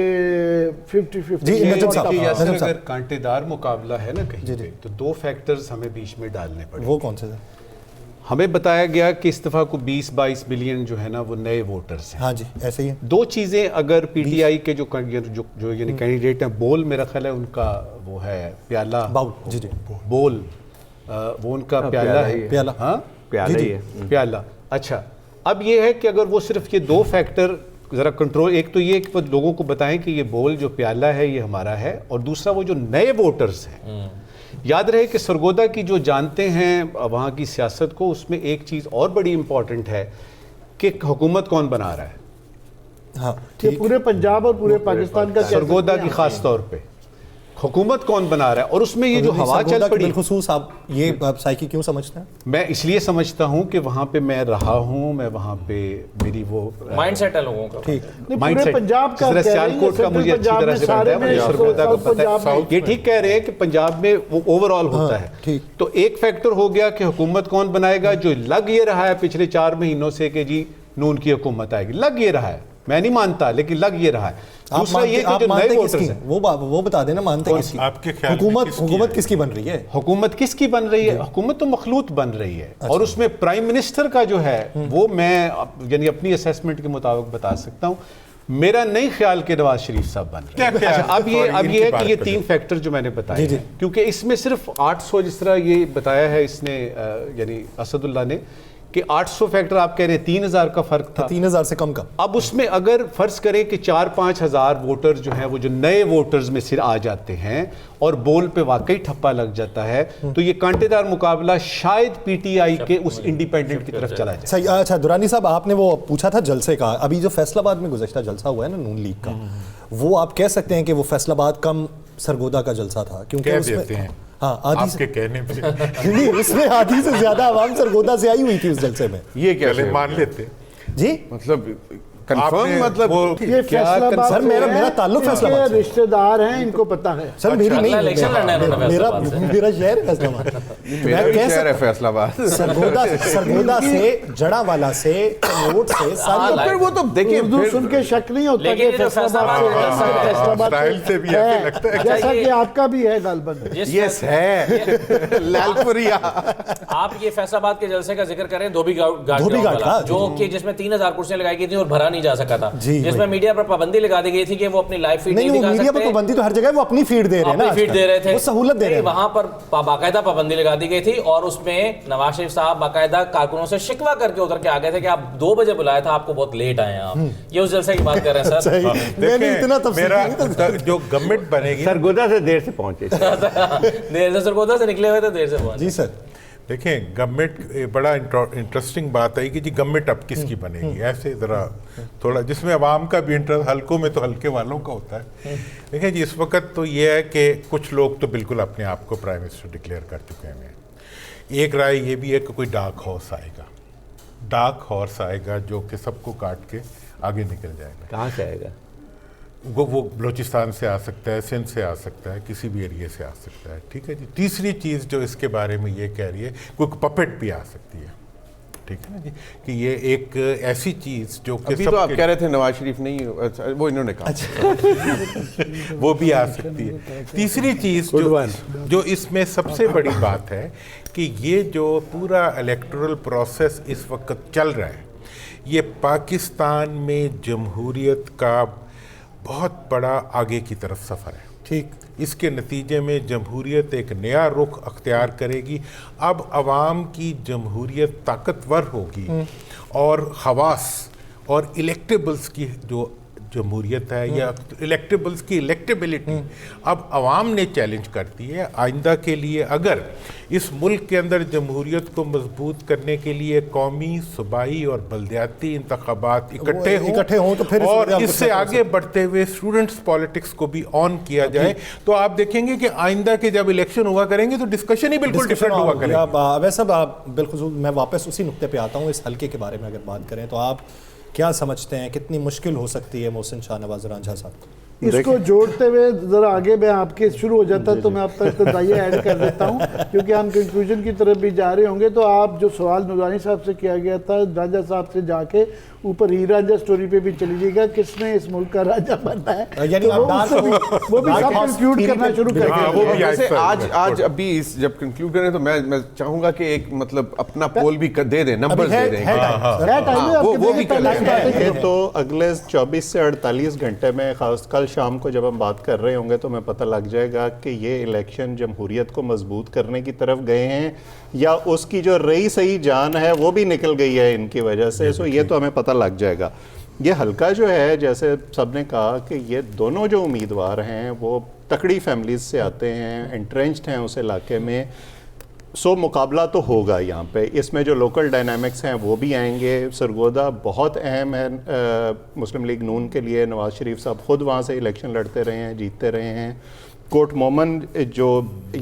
50-50। अगर कांटेदार मुकाबला है ना कहीं पे, तो 2 फैक्टर्स हमें बीच में डालने पड़े। वो कौन से थे? हमें बताया गया कि इस दफ़ा को 20-22 मिलियन जो है ना वो नए वोटर्स हैं। हाँ जी, ऐसे ही है। 2 चीज़ें अगर PTI के जो यानी कैंडिडेट हैं, बोल मेरा ख्याल है उनका वो है प्याला बाउल, जी बोल, वो उनका प्याला है, प्याला, हाँ प्याला ही है, प्याला। अच्छा, अब ये है कि अगर वो सिर्फ ये 2 फैक्टर ज़रा कंट्रोल, एक तो ये कि लोगों को बताएं कि ये बोल जो प्याला है ये हमारा है, और दूसरा वो जो नए वोटर्स हैं। याद रहे कि सरगोदा की जो जानते हैं वहाँ की सियासत को, उसमें एक चीज़ और बड़ी इंपॉर्टेंट है कि हुकूमत कौन बना रहा है। हाँ, पूरे पंजाब और पूरे पाकिस्तान का सरगोदा की खास तौर पे हुकूमत कौन बना रहा है, और उसमें ये जो हवा चल पड़ी, बिलखुसूस आप ये साइकी क्यों समझते हैं? मैं इसलिए समझता हूँ कि वहाँ पे मैं रहा हूँ, मैं वहाँ पे मेरी वो माइंडसेट है लोगों का, ठीक माइंडसेट पंजाब का, सियालकोट का मुझे अच्छी तरह से पता है, मुझे सरगोदा का पता है। ये ठीक कह रहे हैं कि पंजाब में वो ओवरऑल होता है। तो एक फैक्टर हो गया कि हुकूमत कौन बनाएगा, जो लग ये रहा है पिछले 4 महीनों से कि जी नून की हुकूमत आएगी, लग ये रहा है, मैं नहीं मानता, लेकिन लग ये रहा है। दूसरा ये कि जो नए वोटर्स हैं, वो बता देना, मानते किसकी? आपके ख्याल में हुकूमत किसकी बन रही है? हुकूमत किसकी बन रही है? हुकूमत तो मखलूत बन रही है। और उसमें प्राइम मिनिस्टर का जो है वो मैं यानी अपनी असेसमेंट के मुताबिक बता सकता हूँ, मेरा नहीं ख्याल कि नवाज शरीफ साहब बन रहे हैं। अच्छा, अब ये है कि ये 3 फैक्टर जो मैंने बताए हैं, क्योंकि इसमें सिर्फ 800 जिस तरह ये बताया है इसने यानी असदुल्ला ने कि 800 फैक्टर, आप कह रहे हैं 3000 का फर्क था, 3000 से कम का। अब उसमें अगर फर्ज करें कि 4-5 हज़ार वोटर जो हैं वो जो नए वोटर्स में सिर आ जाते हैं और बोल पे वाकई ठप्पा लग जाता है, तो ये कांटेदार मुकाबला शायद पीटीआई के उस इंडिपेंडेंट की तरफ चला जाए। सही। अच्छा दुरानी साहब, आपने वो पूछा था जलसे का, अभी जो फैसलाबाद में गुज़श्ता जलसा हुआ है ना नून लीग का, वो आप कह सकते हैं कि वो फैसलाबाद कम सरगोदा का जलसा था? क्योंकि उसमें आपके कहने पे नहीं, उसमें आधी से ज्यादा आवाम सरगोदा से आई हुई थी उस जलसे में। ये क्या मान लेते जी, मतलब कंफर्म, मतलब ये फैसलाबाद सर मेरा ताल्लुक फैसलाबाद से। रिश्तेदार हैं, इनको पता है सर। मेरी नहीं, इलेक्शन लड़ना है उन्होंने फैसलाबाद से। मेरा शहर है फैसलाबाद। मेरा भी शहर है फैसलाबाद। सरगोदा से, जड़ावाला से, कनोट से सारी। फिर वो तो देखिए, उर्दू सुन के शक नहीं होता लेकिन कि जो फैसलाबाद स्टाइल से भी ऐसे लगता है। जैसा कि आपका भी है गालबन। यस है लालपुरिया। आप ये फैसलाबाद के जलसे का जिक्र करें, धोबी घाट का, जो कि जिसमें 3000 कुर्सियां लगाई गई थी और भरा नहीं जा सका था, जी, जिसमें मीडिया पर पाबंदी लगा दी गई थी कि वो अपनी लाइव फीड नहीं दिखा सकते। मीडिया पर पाबंदी तो हर जगह, वो अपनी फीड दे रहे हैं ना, फीड दे रहे थे, वो सहूलत दे रहे हैं। वहां पर बाकायदा पाबंदी लगा दी गई थी और उसमें नवाज शरीफ साहब बाकायदा कारकुनों से शिकवा करके उतर के आ गए थे कि आप 2 बजे बुलाया था, आपको बहुत लेट आए हैं आप। ये उस जलसे की बात कर रहे हैं सर। मेरा जो गवर्नमेंट बनेगी, सरगोदा से देर से पहुंचे देर से सरगोदा से निकले हुए थे, देर से पहुंचे। जी सर। देखें गवर्नमेंट, बड़ा इंटरेस्टिंग बात है कि जी गवर्नमेंट अब किसकी बनेगी, ऐसे ज़रा थोड़ा जिसमें आवाम का भी इंटरेस्ट, हल्कों में तो हल्के वालों का होता है। देखिए जी, इस वक्त तो ये है कि कुछ लोग तो बिल्कुल अपने आप को प्राइम मिनिस्टर डिक्लेयर कर चुके हैं। एक राय ये भी है कि कोई डार्क हॉर्स आएगा जो कि सबको काट के आगे निकल जाएगा। कहाँ से आएगा? वो बलूचिस्तान से आ सकता है, सिंध से आ सकता है, किसी भी एरिया से आ सकता है। ठीक है जी। तीसरी चीज़ जो इसके बारे में ये कह रही है, कोई पपेट भी आ सकती है। ठीक है ना जी, कि ये एक ऐसी चीज़ जो कि अभी तो आप कह रहे थे नवाज शरीफ नहीं, वो इन्होंने कहा वो भी आ सकती है। तीसरी चीज़ जो इसमें सबसे बड़ी बात है कि ये जो पूरा इलेक्टोरल प्रोसेस इस वक्त चल रहा है, ये पाकिस्तान में जमहूरियत का बहुत बड़ा आगे की तरफ सफ़र है। ठीक। इसके नतीजे में जमहूरियत एक नया रुख अख्तियार करेगी। अब अवाम की जमहूरियत ताकतवर होगी और खवास और इलेक्टेबल्स की जो जमहूरियत है या इलेक्टेबल्स की इलेक्टेबिलिटी अब अवाम ने चैलेंज करती है। आइंदा के लिए अगर इस मुल्क के अंदर जमहूरियत को मजबूत करने के लिए कौमी, सूबाई और बल्दियाती इंतखाबात इकट्ठे हों तो फिर और इससे आगे बढ़ते हुए स्टूडेंट्स पॉलिटिक्स को भी ऑन किया जाए, तो आप देखेंगे कि आइंदा के जब इलेक्शन हुआ करेंगे तो डिस्कशन ही बिल्कुल डिफरेंट हुआ करेगा। वैसे बिल्कुल मैं वापस उसी नुक्ते पे आता हूँ। इस हल्के के बारे में अगर बात करें तो आप क्या समझते हैं कितनी मुश्किल हो सकती है मोहसिन शाहनवाज रांझा साहब? इसको जोड़ते हुए जरा आगे मैं आपके शुरू हो जाता तो मैं अब तक तो दाइए ऐड कर देता हूँ, क्योंकि हम कंक्लूजन की तरफ भी जा रहे होंगे। तो आप जो सवाल नुरानी साहब से किया गया था, राजा साहब से जाके ऊपर ही राजा स्टोरी पे भी चलिएगा, किसने इस मुल्क का राजा बनना है, यानी तो वो भी सब कंक्लूड करना शुरू करेंगे। वैसे आज अभी इस जब कंक्लूड करें तो मैं चाहूंगा कि एक मतलब अपना पोल भी दे दें, नंबर्स दे दें। वो भी ये तो अगले 24 से 48 घंटे में, खास कल शाम को जब हम बात कर रहे होंगे तो हमें पता लग जाएगा कि ये इलेक्शन जमहूरियत को मजबूत करने की तरफ गए हैं या उसकी जो रही सही जान है वो भी निकल गई है इनकी वजह से। सो ये तो हमें पता लग जाएगा। ये हल्का जो है, जैसे सबने कहा कि ये दोनों जो उम्मीदवार हैं वो तकड़ी फैमिलीज से आते हैं, एंट्रेंच्ड हैं उस इलाके में। सो मुकाबला तो होगा यहाँ पे। इसमें जो लोकल डायनामिक्स हैं वो भी आएंगे। सरगोदा बहुत अहम है मुस्लिम लीग नून के लिए। नवाज शरीफ साहब खुद वहाँ से इलेक्शन लड़ते रहे हैं, जीतते रहे हैं। कोट मोमन जो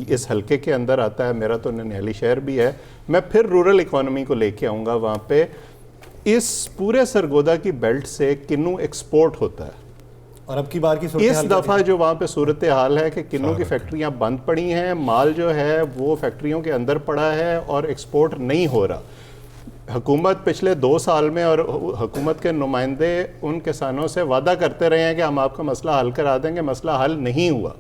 इस हल्के के अंदर आता है, मेरा तो ननिहाली शहर भी है। मैं फिर रूरल इकोनॉमी को लेके आऊँगा वहाँ पे। इस पूरे सरगोदा की बेल्ट से किन्नू एक्सपोर्ट होता है और अब की बार की इस दफ़ा जो वहाँ पे सूरत हाल है कि किन्नू की फैक्ट्रियाँ बंद पड़ी हैं, माल जो है वो फैक्ट्रियों के अंदर पड़ा है और एक्सपोर्ट नहीं हो रहा। हुकूमत पिछले 2 साल में और हुकूमत के नुमाइंदे उन किसानों से वादा करते रहे हैं कि हम आपका मसला हल करा देंगे, मसला हल नहीं हुआ।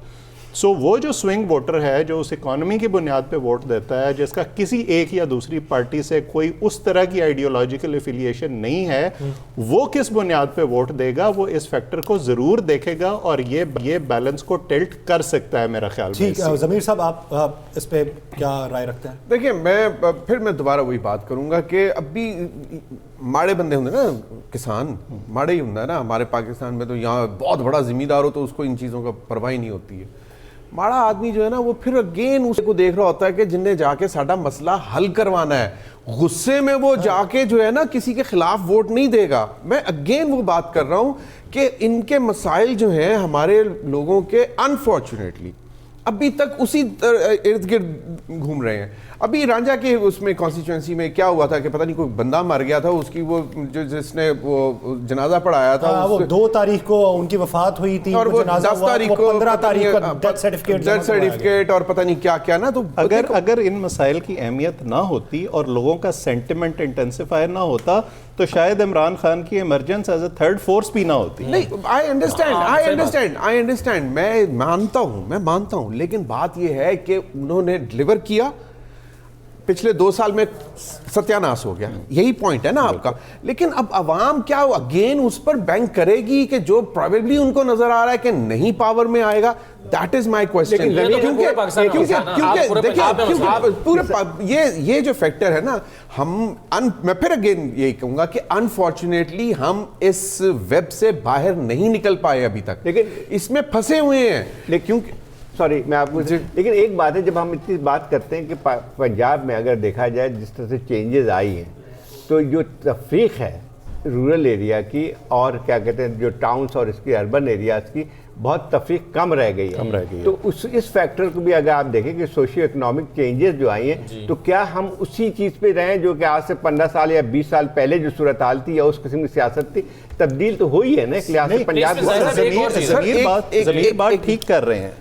सो वो जो स्विंग वोटर है जो उस इकॉनमी की बुनियाद पे वोट देता है, जिसका किसी एक या दूसरी पार्टी से कोई उस तरह की आइडियोलॉजिकल एफिलिएशन नहीं है, वो किस बुनियाद पे वोट देगा, वो इस फैक्टर को ज़रूर देखेगा और ये बैलेंस को टिल्ट कर सकता है मेरा ख्याल में। ठीक, ज़मीर साहब आप इस पे क्या राय रखते हैं? देखिए, मैं दोबारा वही बात करूंगा कि अभी माड़े बंदे होंगे ना, किसान माड़े ही होंगे ना। हमारे पाकिस्तान में तो यहाँ बहुत बड़ा जिम्मेदार हो तो उसको इन चीज़ों का परवाह ही नहीं होती है। माड़ा आदमी जो है ना, वो फिर अगेन उसको देख रहा होता है कि जिनने जाके साडा मसला हल करवाना है, गुस्से में वो जाके जो है ना किसी के खिलाफ वोट नहीं देगा। मैं अगेन वो बात कर रहा हूं कि इनके मसाइल जो हैं हमारे लोगों के अनफॉर्चुनेटली अभी तक उसी इर्द गिर्द घूम रहे हैं। अभी रांझा के उसमें कॉन्स्टिट्यूंसी में क्या हुआ था कि पता नहीं कोई बंदा मर गया था, उसकी वो जो जिसने वो जनाजा पढ़ाया था, वो 2 तारीख को उनकी वफात हुई थी और वो 10 तारीख को 15 तारीख को डेथ सर्टिफिकेट और पता नहीं क्या क्या ना। तो अगर इन मसाइल की अहमियत ना होती और लोगों का सेंटिमेंट इंटेंसिफायर ना होता तो शायद इमरान खान की emergence as a third force भी ना होती। नहीं, आई अंडरस्टैंड, मैं मानता हूं, लेकिन बात यह है कि उन्होंने डिलीवर किया। पिछले 2 साल में सत्यानाश हो गया, यही पॉइंट है ना आपका। लेकिन अब अवाम क्या अगेन उस पर बैंक करेगी कि जो प्रोबेबली उनको नजर आ रहा है कि नहीं पावर में आएगा? That is my question. क्योंकि ये जो फैक्टर है ना, मैं फिर अगेन यही कहूंगा कि अनफॉर्चुनेटली हम इस वेब से बाहर नहीं निकल पाए अभी तक, लेकिन इसमें फंसे हुए हैं। लेकिन क्योंकि सॉरी मैं आपको, लेकिन एक बात है, जब हम इतनी बात करते हैं कि पंजाब में अगर देखा जाए जिस तरह से चेंजेस आई हैं, तो जो तफरीक है रूरल एरिया की और क्या कहते हैं जो टाउन्स और इसकी अर्बन एरियाज़ की, बहुत तफरीक कम रह गई है। तो इस फैक्टर को भी अगर आप देखें कि सोशियो इकोनॉमिक चेंजेस जो आई हैं, तो क्या हम उसी चीज़ पे रहें जो कि आज से 15 साल या 20 साल पहले जो सूरत हाल थी या उस किस्म की सियासत थी? तब्दील तो हुई है ना एक लिहाज से पंजाब। ज़मीर बात ठीक कर रहे हैं,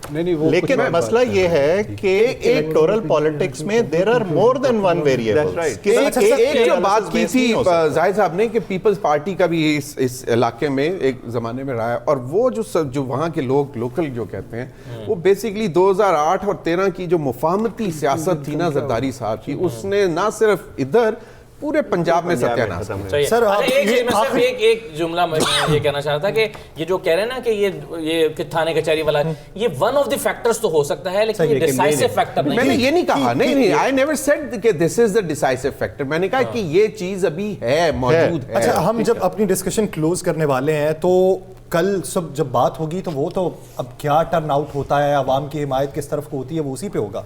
लेकिन मसला ये है कि इलेक्टोरल पॉलिटिक्स में there are more than one variables. एक जो बात की थी जाहिद साहब ने कि पीपल्स पार्टी का भी इस इलाके में एक जमाने में रहा है, और वो जो वहाँ के लोग लोकल जो कहते हैं, वो बेसिकली 2008 और 13 की जो मुफाहमती सियासत थी ना जरदारी साहब की, उसने ना सिर्फ इधर पूरे पंजाब में सत्यानाश। सर एक जुमला मैं ये कहना चाह रहा था कि ये जो कह रहे हैं ना कि ये थाने कचहरी वाला, ये वन ऑफ द फैक्टर्स तो हो सकता है, लेकिन ये डिसाइसिव फैक्टर नहीं। मैंने ये नहीं कहा, नहीं, आई नेवर सेड कि this is the decisive factor. मैंने कहा कि ये चीज अभी है, मौजूद है। अच्छा, हम जब अपनी डिस्कशन क्लोज करने वाले हैं तो कल सब जब बात होगी तो वो तो अब क्या टर्न आउट होता है, अवाम की हिमायत किस तरफ को होती है, वो उसी पे होगा।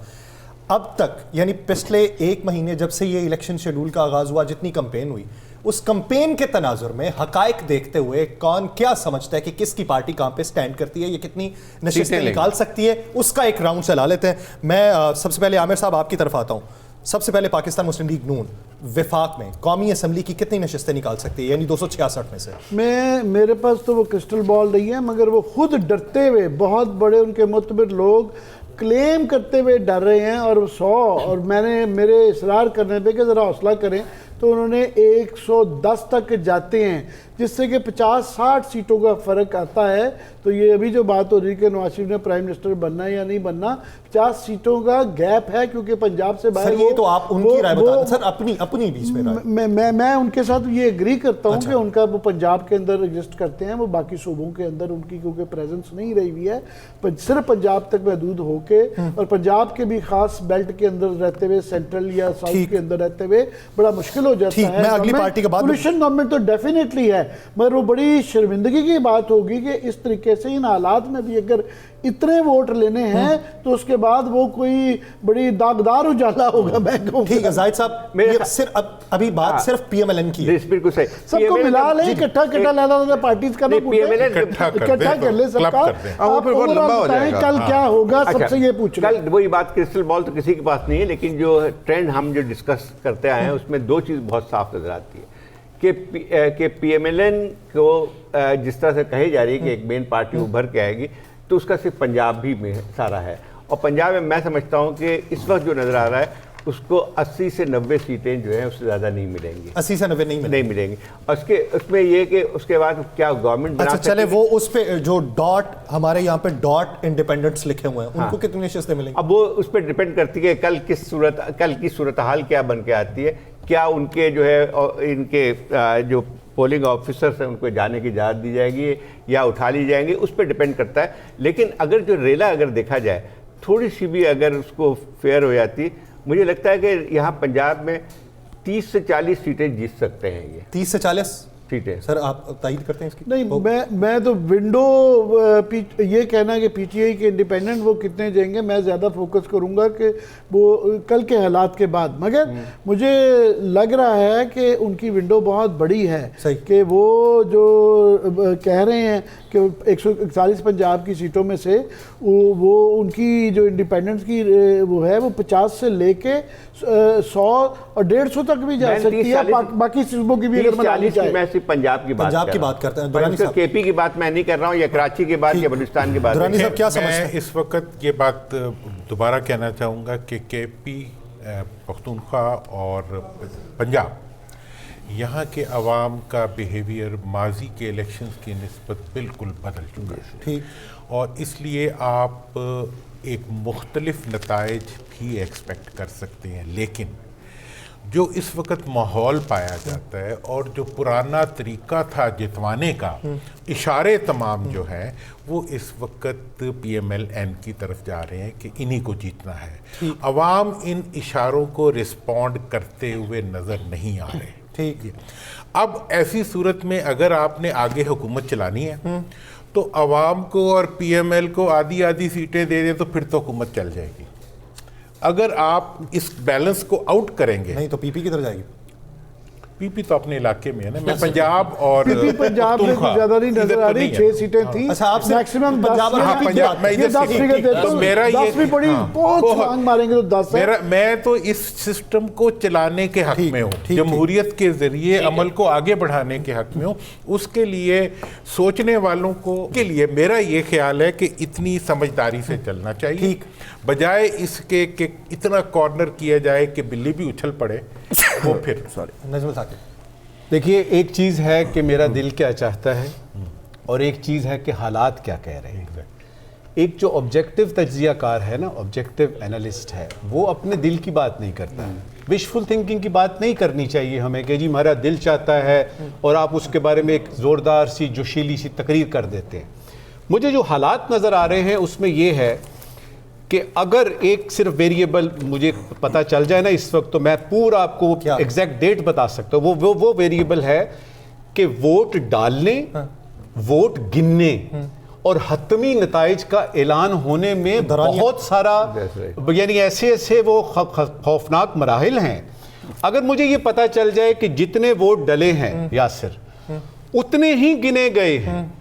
अब तक यानी पिछले 1 महीने जब से ये इलेक्शन शेड्यूल का आगाज हुआ, जितनी कंपेन हुई, उस कंपेन के तनाजुर में हकायक देखते हुए कौन क्या समझता है कि किसकी पार्टी कहां पे स्टैंड करती है, ये कितनी नशिस्तें निकाल सकती है, उसका एक राउंड चला लेते हैं। मैं सबसे पहले आमिर साहब आपकी तरफ आता हूं। सबसे पहले पाकिस्तान मुस्लिम लीग नून विफाक में कौमी असम्बली की कितनी नशिस्तें निकाल सकती है, यानी 266 में से? मेरे पास तो वो क्रिस्टल बॉल नहीं है, मगर वो खुद डरते हुए, बहुत बड़े उनके मुतबिर लोग क्लेम करते हुए डर रहे हैं, और 100 और मैंने मेरे इसरार करने पे कि ज़रा हौसला करें, तो उन्होंने 110 तक जाते हैं, जिससे कि 50-60 सीटों का फ़र्क आता है। तो ये अभी जो बात हो रही है कि नवाज शरीफ ने प्राइम मिनिस्टर बनना है या नहीं बनना, 50 सीटों का गैप है, क्योंकि पंजाब से बाहर। ये तो आप उनकी राय बता सर, अपनी बीच में राय। मैं उनके साथ ये एग्री करता हूँ कि उनका वो पंजाब के अंदर एग्जिस्ट करते हैं, वो बाकी सूबों के अंदर उनकी क्योंकि प्रेजेंस नहीं रही हुई है, सिर्फ पंजाब तक महदूद होके, और पंजाब के भी खास बेल्ट के अंदर रहते हुए, सेंट्रल या साउथ के अंदर रहते हुए बड़ा मुश्किल हो जाता है। मैं अगली पार्टी के बाद कोलिशन गवर्नमेंट तो डेफिनेटली है, मगर वो बड़ी शर्मिंदगी की बात होगी कि इस तरीके से इन हालात में भी अगर इतने वोट लेने हैं तो उसके बाद वो कोई बड़ी दागदार उजाला होगा। मैं कहूं ठीक है जाहिद साहब, ये सिर्फ अभी बात सिर्फ पीएमएलएन की है, बिल्कुल सही, सबको मिला ले, इकट्ठा लाना पार्टीज का, इकट्ठा कर ले सबका। आप बताएं कल क्या होगा, सबसे ये पूछ रहे हैं। कल वही बात, क्रिस्टल बॉल तो किसी के पास नहीं है, लेकिन जो ट्रेंड हम जो डिस्कस करते आए हैं उसमें 2 चीज़ बहुत साफ नजर आती है कि पीएमएलएन को जिस तरह से कही जा रही है कि एक मेन पार्टी उभर के आएगी, तो उसका सिर्फ पंजाब भी में सारा है, और पंजाब में मैं समझता हूँ कि इस वक्त जो नज़र आ रहा है उसको 80 से 90 सीटें जो है उससे ज़्यादा नहीं मिलेंगी। 80 से 90 नहीं मिलेंगी। उसमें ये कि उसके बाद क्या गवर्नमेंट अच्छा चले वो उस पे जो डॉट हमारे यहाँ पे डॉट इंडिपेंडेंट्स लिखे हुए हैं उनको कितनी शिस्तें मिलेंगी? अब वो उस पर डिपेंड करती है कल की सूरत हाल क्या बन के आती है, क्या उनके जो है इनके जो पोलिंग ऑफिसर्स हैं उनको जाने की इजाज़त दी जाएगी या उठा ली जाएंगी, उस पर डिपेंड करता है। लेकिन अगर जो रेला अगर देखा जाए थोड़ी सी भी अगर उसको फेयर हो जाती, मुझे लगता है कि यहाँ पंजाब में 30 से 40 सीटें जीत सकते हैं ये। 30 से 40 सीटें। सर आप तायद करते हैं इसकी? नहीं, मैं तो विंडो ये कहना कि पीटीआई के इंडिपेंडेंट वो कितने जाएंगे, मैं ज़्यादा फोकस करूंगा कि वो कल के हालात के बाद। मगर मुझे लग रहा है कि उनकी विंडो बहुत बड़ी है कि वो जो कह रहे हैं कि 141 पंजाब की सीटों में से वो उनकी जो इंडिपेंडेंस की वो है वो 50 से लेके 100 और 150 तक भी जा सकती है। बाकी सूबों की भी अगर बनानी चाहिए। पंजाब की बात करते हैं, केपी की बात मैं नहीं कर रहा हूँ, या कराची की बात या बलूचिस्तान की बात। दुरानी साहब क्या समझते हैं? मैं इस वक्त ये बात दोबारा कहना चाहूँगा कि केपी, पख्तूनख्वा और पंजाब, यहाँ के अवाम का बिहेवियर माजी के इलेक्शंस की निस्बत बिल्कुल बदल चुका है। ठीक, और इसलिए आप एक मुख्तलिफ नताइज भी एक्सपेक्ट कर सकते हैं। लेकिन जो इस वक्त माहौल पाया जाता है और जो पुराना तरीका था जितवाने का, इशारे तमाम जो है वो इस वक्त PMLN की तरफ जा रहे हैं कि इन्हीं को जीतना है। अवाम इन इशारों को रिस्पॉन्ड करते हुए नज़र नहीं आ रहे। ठीक है, अब ऐसी सूरत में अगर आपने आगे हुकूमत चलानी है तो अवाम को और PML को आधी आधी सीटें दे दें तो फिर तो हुकूमत चल जाएगी। अगर आप इस बैलेंस को आउट करेंगे नहीं तो पीपी किधर जाएगी? पीपी तो अपने इलाके में है ना। मैं पंजाब और पीपी पंजाब में ज्यादा नहीं नजर आ रही, 6 सीटें थी। अच्छा, आपसे मैक्सिमम पंजाब और हाँ, पंजाब मैं इधर तो मेरा ये भी बड़ी बहुत छलांग मारेंगे तो 10 मेरा मैं तो इस सिस्टम को चलाने के हक में हूँ, जमहूरियत के जरिए अमल को आगे बढ़ाने के हक में हूँ। उसके लिए सोचने वालों को के लिए मेरा ये ख्याल है कि इतनी समझदारी से चलना चाहिए, बजाय इसके कि इतना कॉर्नर किया जाए कि बिल्ली भी उछल पड़े। वो फिर नजमुल साकिब, देखिए, एक चीज़ है कि मेरा दिल क्या चाहता है और एक चीज़ है कि हालात क्या कह रहे हैं। एक जो ऑब्जेक्टिव तज्जियाकार है ना, ऑब्जेक्टिव एनालिस्ट है, वो अपने दिल की बात नहीं करता। विशफुल थिंकिंग की बात नहीं करनी चाहिए हमें कि जी हमारा दिल चाहता है और आप उसके बारे में एक ज़ोरदार सी जोशीली सी तकरीर कर देते हैं। मुझे जो हालात नज़र आ रहे हैं उसमें ये है कि अगर एक सिर्फ वेरिएबल मुझे पता चल जाए ना इस वक्त, तो मैं पूरा आपको एग्जैक्ट डेट बता सकता हूँ। वो वेरिएबल है कि वोट डालने, वोट गिनने और हतमी नताइज का ऐलान होने में बहुत सारा, यानी ऐसे वो खौफनाक मराहिल हैं। अगर मुझे ये पता चल जाए कि जितने वोट डले हैं यासिर उतने ही गिने गए हैं,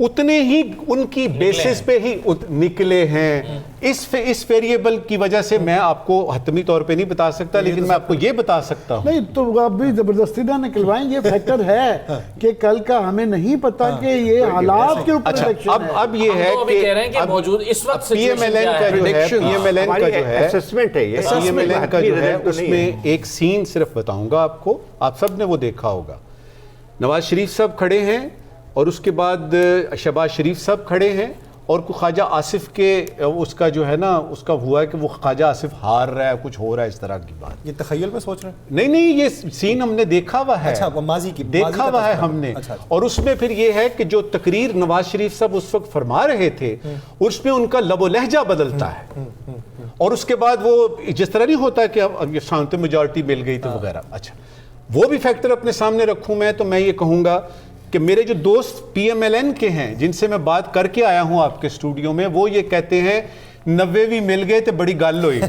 उतने ही उनकी बेसिस पे ही निकले हैं, इस वेरिएबल की वजह से मैं आपको हतमी तौर पे नहीं बता सकता, लेकिन मैं आपको ये बता सकता हूँ। नहीं तो आप भी जबरदस्ती ना निकलवाएं, ये फैक्टर है कि कल का हमें नहीं पता कि ये हालात के ऊपर। अच्छा, अब ये है कि मौजूद इस वक्त PMLN का जो है, PMLN का जो है असेसमेंट है, ये PMLN का जो है उसमें एक सीन सिर्फ बताऊंगा आपको, आप सब ने वो देखा होगा। नवाज शरीफ साहब खड़े हैं और उसके बाद शहबाज शरीफ साहब खड़े हैं और ख्वाजा आसिफ के उसका जो है ना उसका हुआ है कि वो ख्वाजा आसिफ हार रहा है, कुछ हो रहा है, इस तरह की बात। ये तखय्युल में सोच रहे हैं? नहीं, ये सीन हमने देखा हुआ है। अच्छा, माजी की देखा हुआ है हमने। अच्छा। और उसमें फिर ये है कि जो तकरीर नवाज शरीफ साहब उस वक्त फरमा रहे थे उसमें उनका लबो लहजा बदलता है और उसके बाद वो जिस तरह नहीं होता कि अब शांति मेजॉरिटी मिल गई तो वगैरह। अच्छा, वो भी फैक्टर अपने सामने रखूं मैं तो मैं ये कहूँगा कि मेरे जो दोस्त PMLN के हैं जिनसे मैं बात करके आया हूं आपके स्टूडियो में, वो ये कहते हैं 90 भी मिल गए तो बड़ी गल हुई।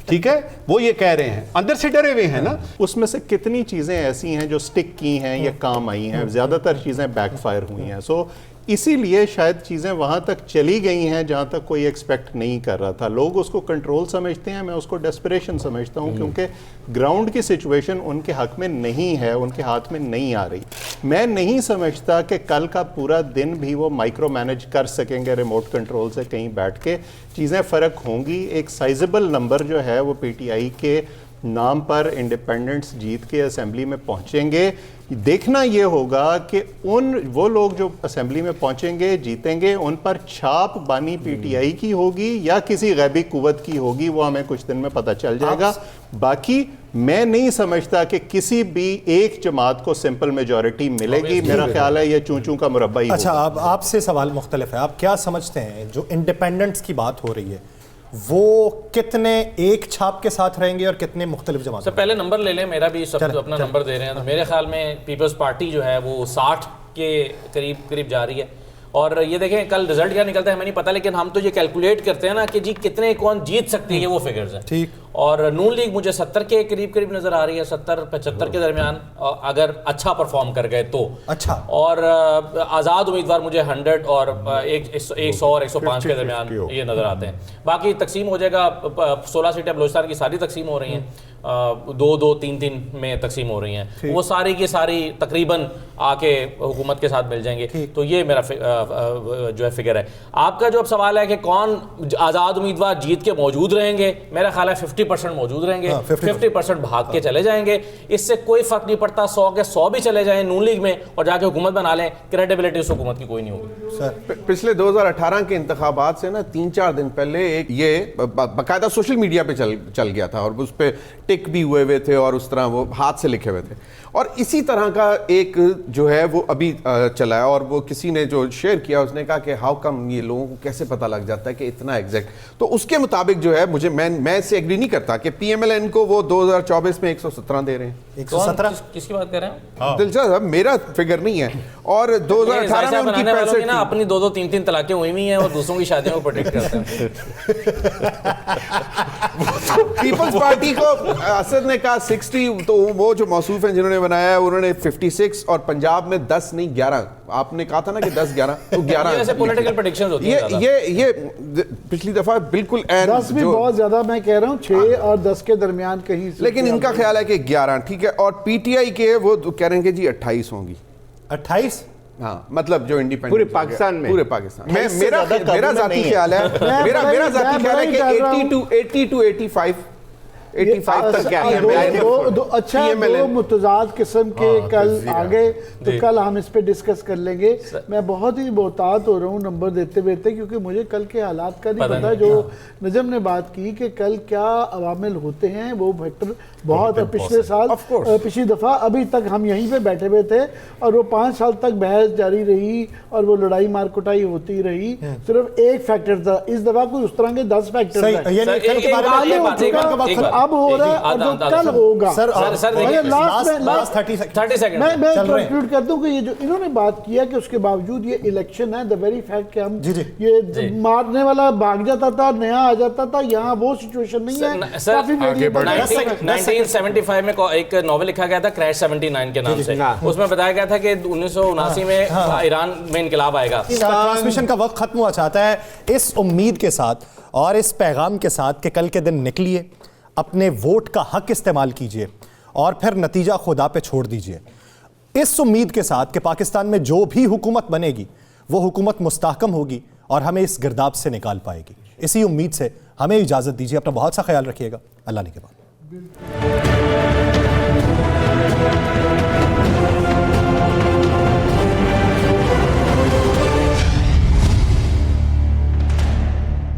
ठीक है, वो ये कह रहे हैं, अंदर से डरे हुए हैं ना। उसमें से कितनी चीज़ें ऐसी हैं जो स्टिक की हैं या काम आई हैं, ज़्यादातर चीज़ें बैकफायर हुई हैं। सो इसीलिए शायद चीज़ें वहाँ तक चली गई हैं जहाँ तक कोई एक्सपेक्ट नहीं कर रहा था। लोग उसको कंट्रोल समझते हैं, मैं उसको डेस्परेशन समझता हूँ, क्योंकि ग्राउंड की सिचुएशन उनके हक में नहीं है, उनके हाथ में नहीं आ रही। मैं नहीं समझता कि कल का पूरा दिन भी वो माइक्रो मैनेज कर सकेंगे रिमोट कंट्रोल से कहीं बैठ के। चीज़ें फ़र्क होंगी। एक साइजेबल नंबर जो है वो पीटीआई के नाम पर इंडिपेंडेंट्स जीत के असेंबली में पहुंचेंगे। देखना ये होगा कि वो लोग जो असेंबली में पहुंचेंगे, जीतेंगे, उन पर छाप बानी पीटीआई की होगी या किसी गैबी कुव्वत की होगी, वो हमें कुछ दिन में पता चल जाएगा। बाकी मैं नहीं समझता कि किसी भी एक जमात को सिंपल मेजॉरिटी मिलेगी। मेरा ख्याल है ये चूं-चूं का मुरब्बा ही अच्छा, होगा। अब आपसे सवाल मुख्तलिफ है। आप क्या समझते हैं जो इंडिपेंडेंट्स की बात हो रही है वो कितने एक छाप के साथ रहेंगे और कितने मुख्तलिफ जमात? सर पहले नंबर ले लें, मेरा भी सब अपना नंबर दे रहे हैं। तो मेरे ख्याल में पीपल्स पार्टी जो है वो 60 के करीब जा रही है। और ये देखें कल रिजल्ट क्या निकलता है हमें नहीं पता, लेकिन हम तो ये कैलकुलेट करते हैं ना कि जी कितने कौन जीत सकती है, वो फिगर्स हैं। ठीक। और नून लीग मुझे 70 के करीब नजर आ रही है, 70-75 के दरमियान, अगर अच्छा परफॉर्म कर गए तो। अच्छा। और आज़ाद उम्मीदवार मुझे 100 और 100 और 105 के दरमियान ये नजर आते हैं। बाकी तकसीम हो जाएगा, 16 सीटें बलोचिस्तान की सारी तकसीम हो रही हैं, 2-2, 3-3 में तकसीम हो रही हैं, वो सारी की सारी तकरीबन आके हुकूमत के साथ मिल जाएंगे। तो ये मेरा जो है फिगर है। आपका जो अब सवाल है कि कौन आज़ाद उम्मीदवार जीत के मौजूद रहेंगे, मेरा ख्याल है 50% मौजूद रहेंगे, 50% भाग के चले जाएंगे। इससे कोई फर्क नहीं पड़ता, 100 के 100 भी चले जाएं नून लीग में और जाके हुकूमत बना लें, क्रेडिबिलिटी उस हुकूमत की कोई नहीं होगी। पिछले 2018 के इंतखाबात से ना 3-4 दिन पहले एक ये बाकायदा सोशल मीडिया पे चल गया था और उस पर टिक भी हुए थे और उस तरह वो हाथ से लिखे हुए थे। और इसी तरह का एक जो है वो अभी चला है और वो किसी ने जो शेयर किया उसने कहा कि हाउ कम ये लोगों को कैसे पता लग जाता है कि इतना एग्जैक्ट। तो उसके मुताबिक जो है मुझे मैं इससे एग्री नहीं करता कि पीएमएलएन को वो 2024 में 117 दे रहे हैं। 117 किसकी बात कर रहे हैं? दिलचस्प, मेरा फिगर नहीं है। और 2018 में उनकी पैसे ना अपनी 2-2, 3-3 तलाकें हुई हुई हैं और दूसरों की शादियों को प्रोटेक्ट करते हैं। पीपल्स पार्टी को असद ने कहा 60, तो वो जो मौसूफ हैं जिन्होंने बनाया है उन्होंने 56 और पंजाब में 10 नहीं 11। आपने कहा था ना कि 10-11 तो 11 ऐसे पॉलिटिकल प्रेडिक्शंस होती हैं। ये पिछली दफा बिल्कुल 10 भी बहुत ज्यादा, मैं कह रहा हूँ 6 और 10 के दरमियान कहीं, लेकिन इनका ख्याल है कि 11 ठीक है। और पीटीआई के वो कह रहे हैं कि जी 28 होंगी। 28? हाँ, मतलब जो इंडिपेंडेंट पूरे पाकिस्तान में, पूरे पाकिस्तान में मेरा जाती ख्याल है, मेरा जाती ख्याल है कि 80 to 85 तक क्या है। अच्छा, दो मुतजाद किस्म के कल आ गए तो कल हम इस पे डिस्कस कर लेंगे। मैं बहुत ही मोहतात हो रहा हूँ नंबर देते देते, क्योंकि मुझे कल के हालात का नहीं पता। जो नजम ने बात की कि कल क्या अवामिल होते हैं वो फैक्टर बहुत पिछले साल, पिछली दफा अभी तक हम यहीं पे बैठे हुए थे और वो 5 साल तक बहस जारी रही और वो लड़ाई मार कुटाई होती रही। सिर्फ एक फैक्टर था, इस दफा कोई उस तरह के 10 फैक्टर अब हो रहा है और जो कल होगा। सर लास्ट 30 सेकंड मैं कंक्लूड कर दूं कि ये जो इन्होंने बात किया कि उसके बावजूद ये इलेक्शन है, द वेरी फैक्ट कि हम ये मारने वाला भाग जाता था, नया आ जाता था, यहाँ वो सिचुएशन नहीं है। 1975 में एक नॉवेल लिखा गया था क्रैश 79 के नाम से, उसमें बताया गया था कि 1979 में ईरान में इनकलाब आएगा। ट्रांसमिशन का वक्त खत्म हुआ चाहता है। इस उम्मीद के साथ और इस पैगाम के साथ कि कल के दिन निकलिए, अपने वोट का हक इस्तेमाल कीजिए और फिर नतीजा खुदा पे छोड़ दीजिए। इस उम्मीद के साथ कि पाकिस्तान में जो भी हुकूमत बनेगी वो हुकूमत मुस्तहकम होगी और हमें इस गिरदाब से निकाल पाएगी। इसी उम्मीद से हमें इजाज़त दीजिए। अपना बहुत सा ख्याल रखिएगा। अल्लाह ने के बाद।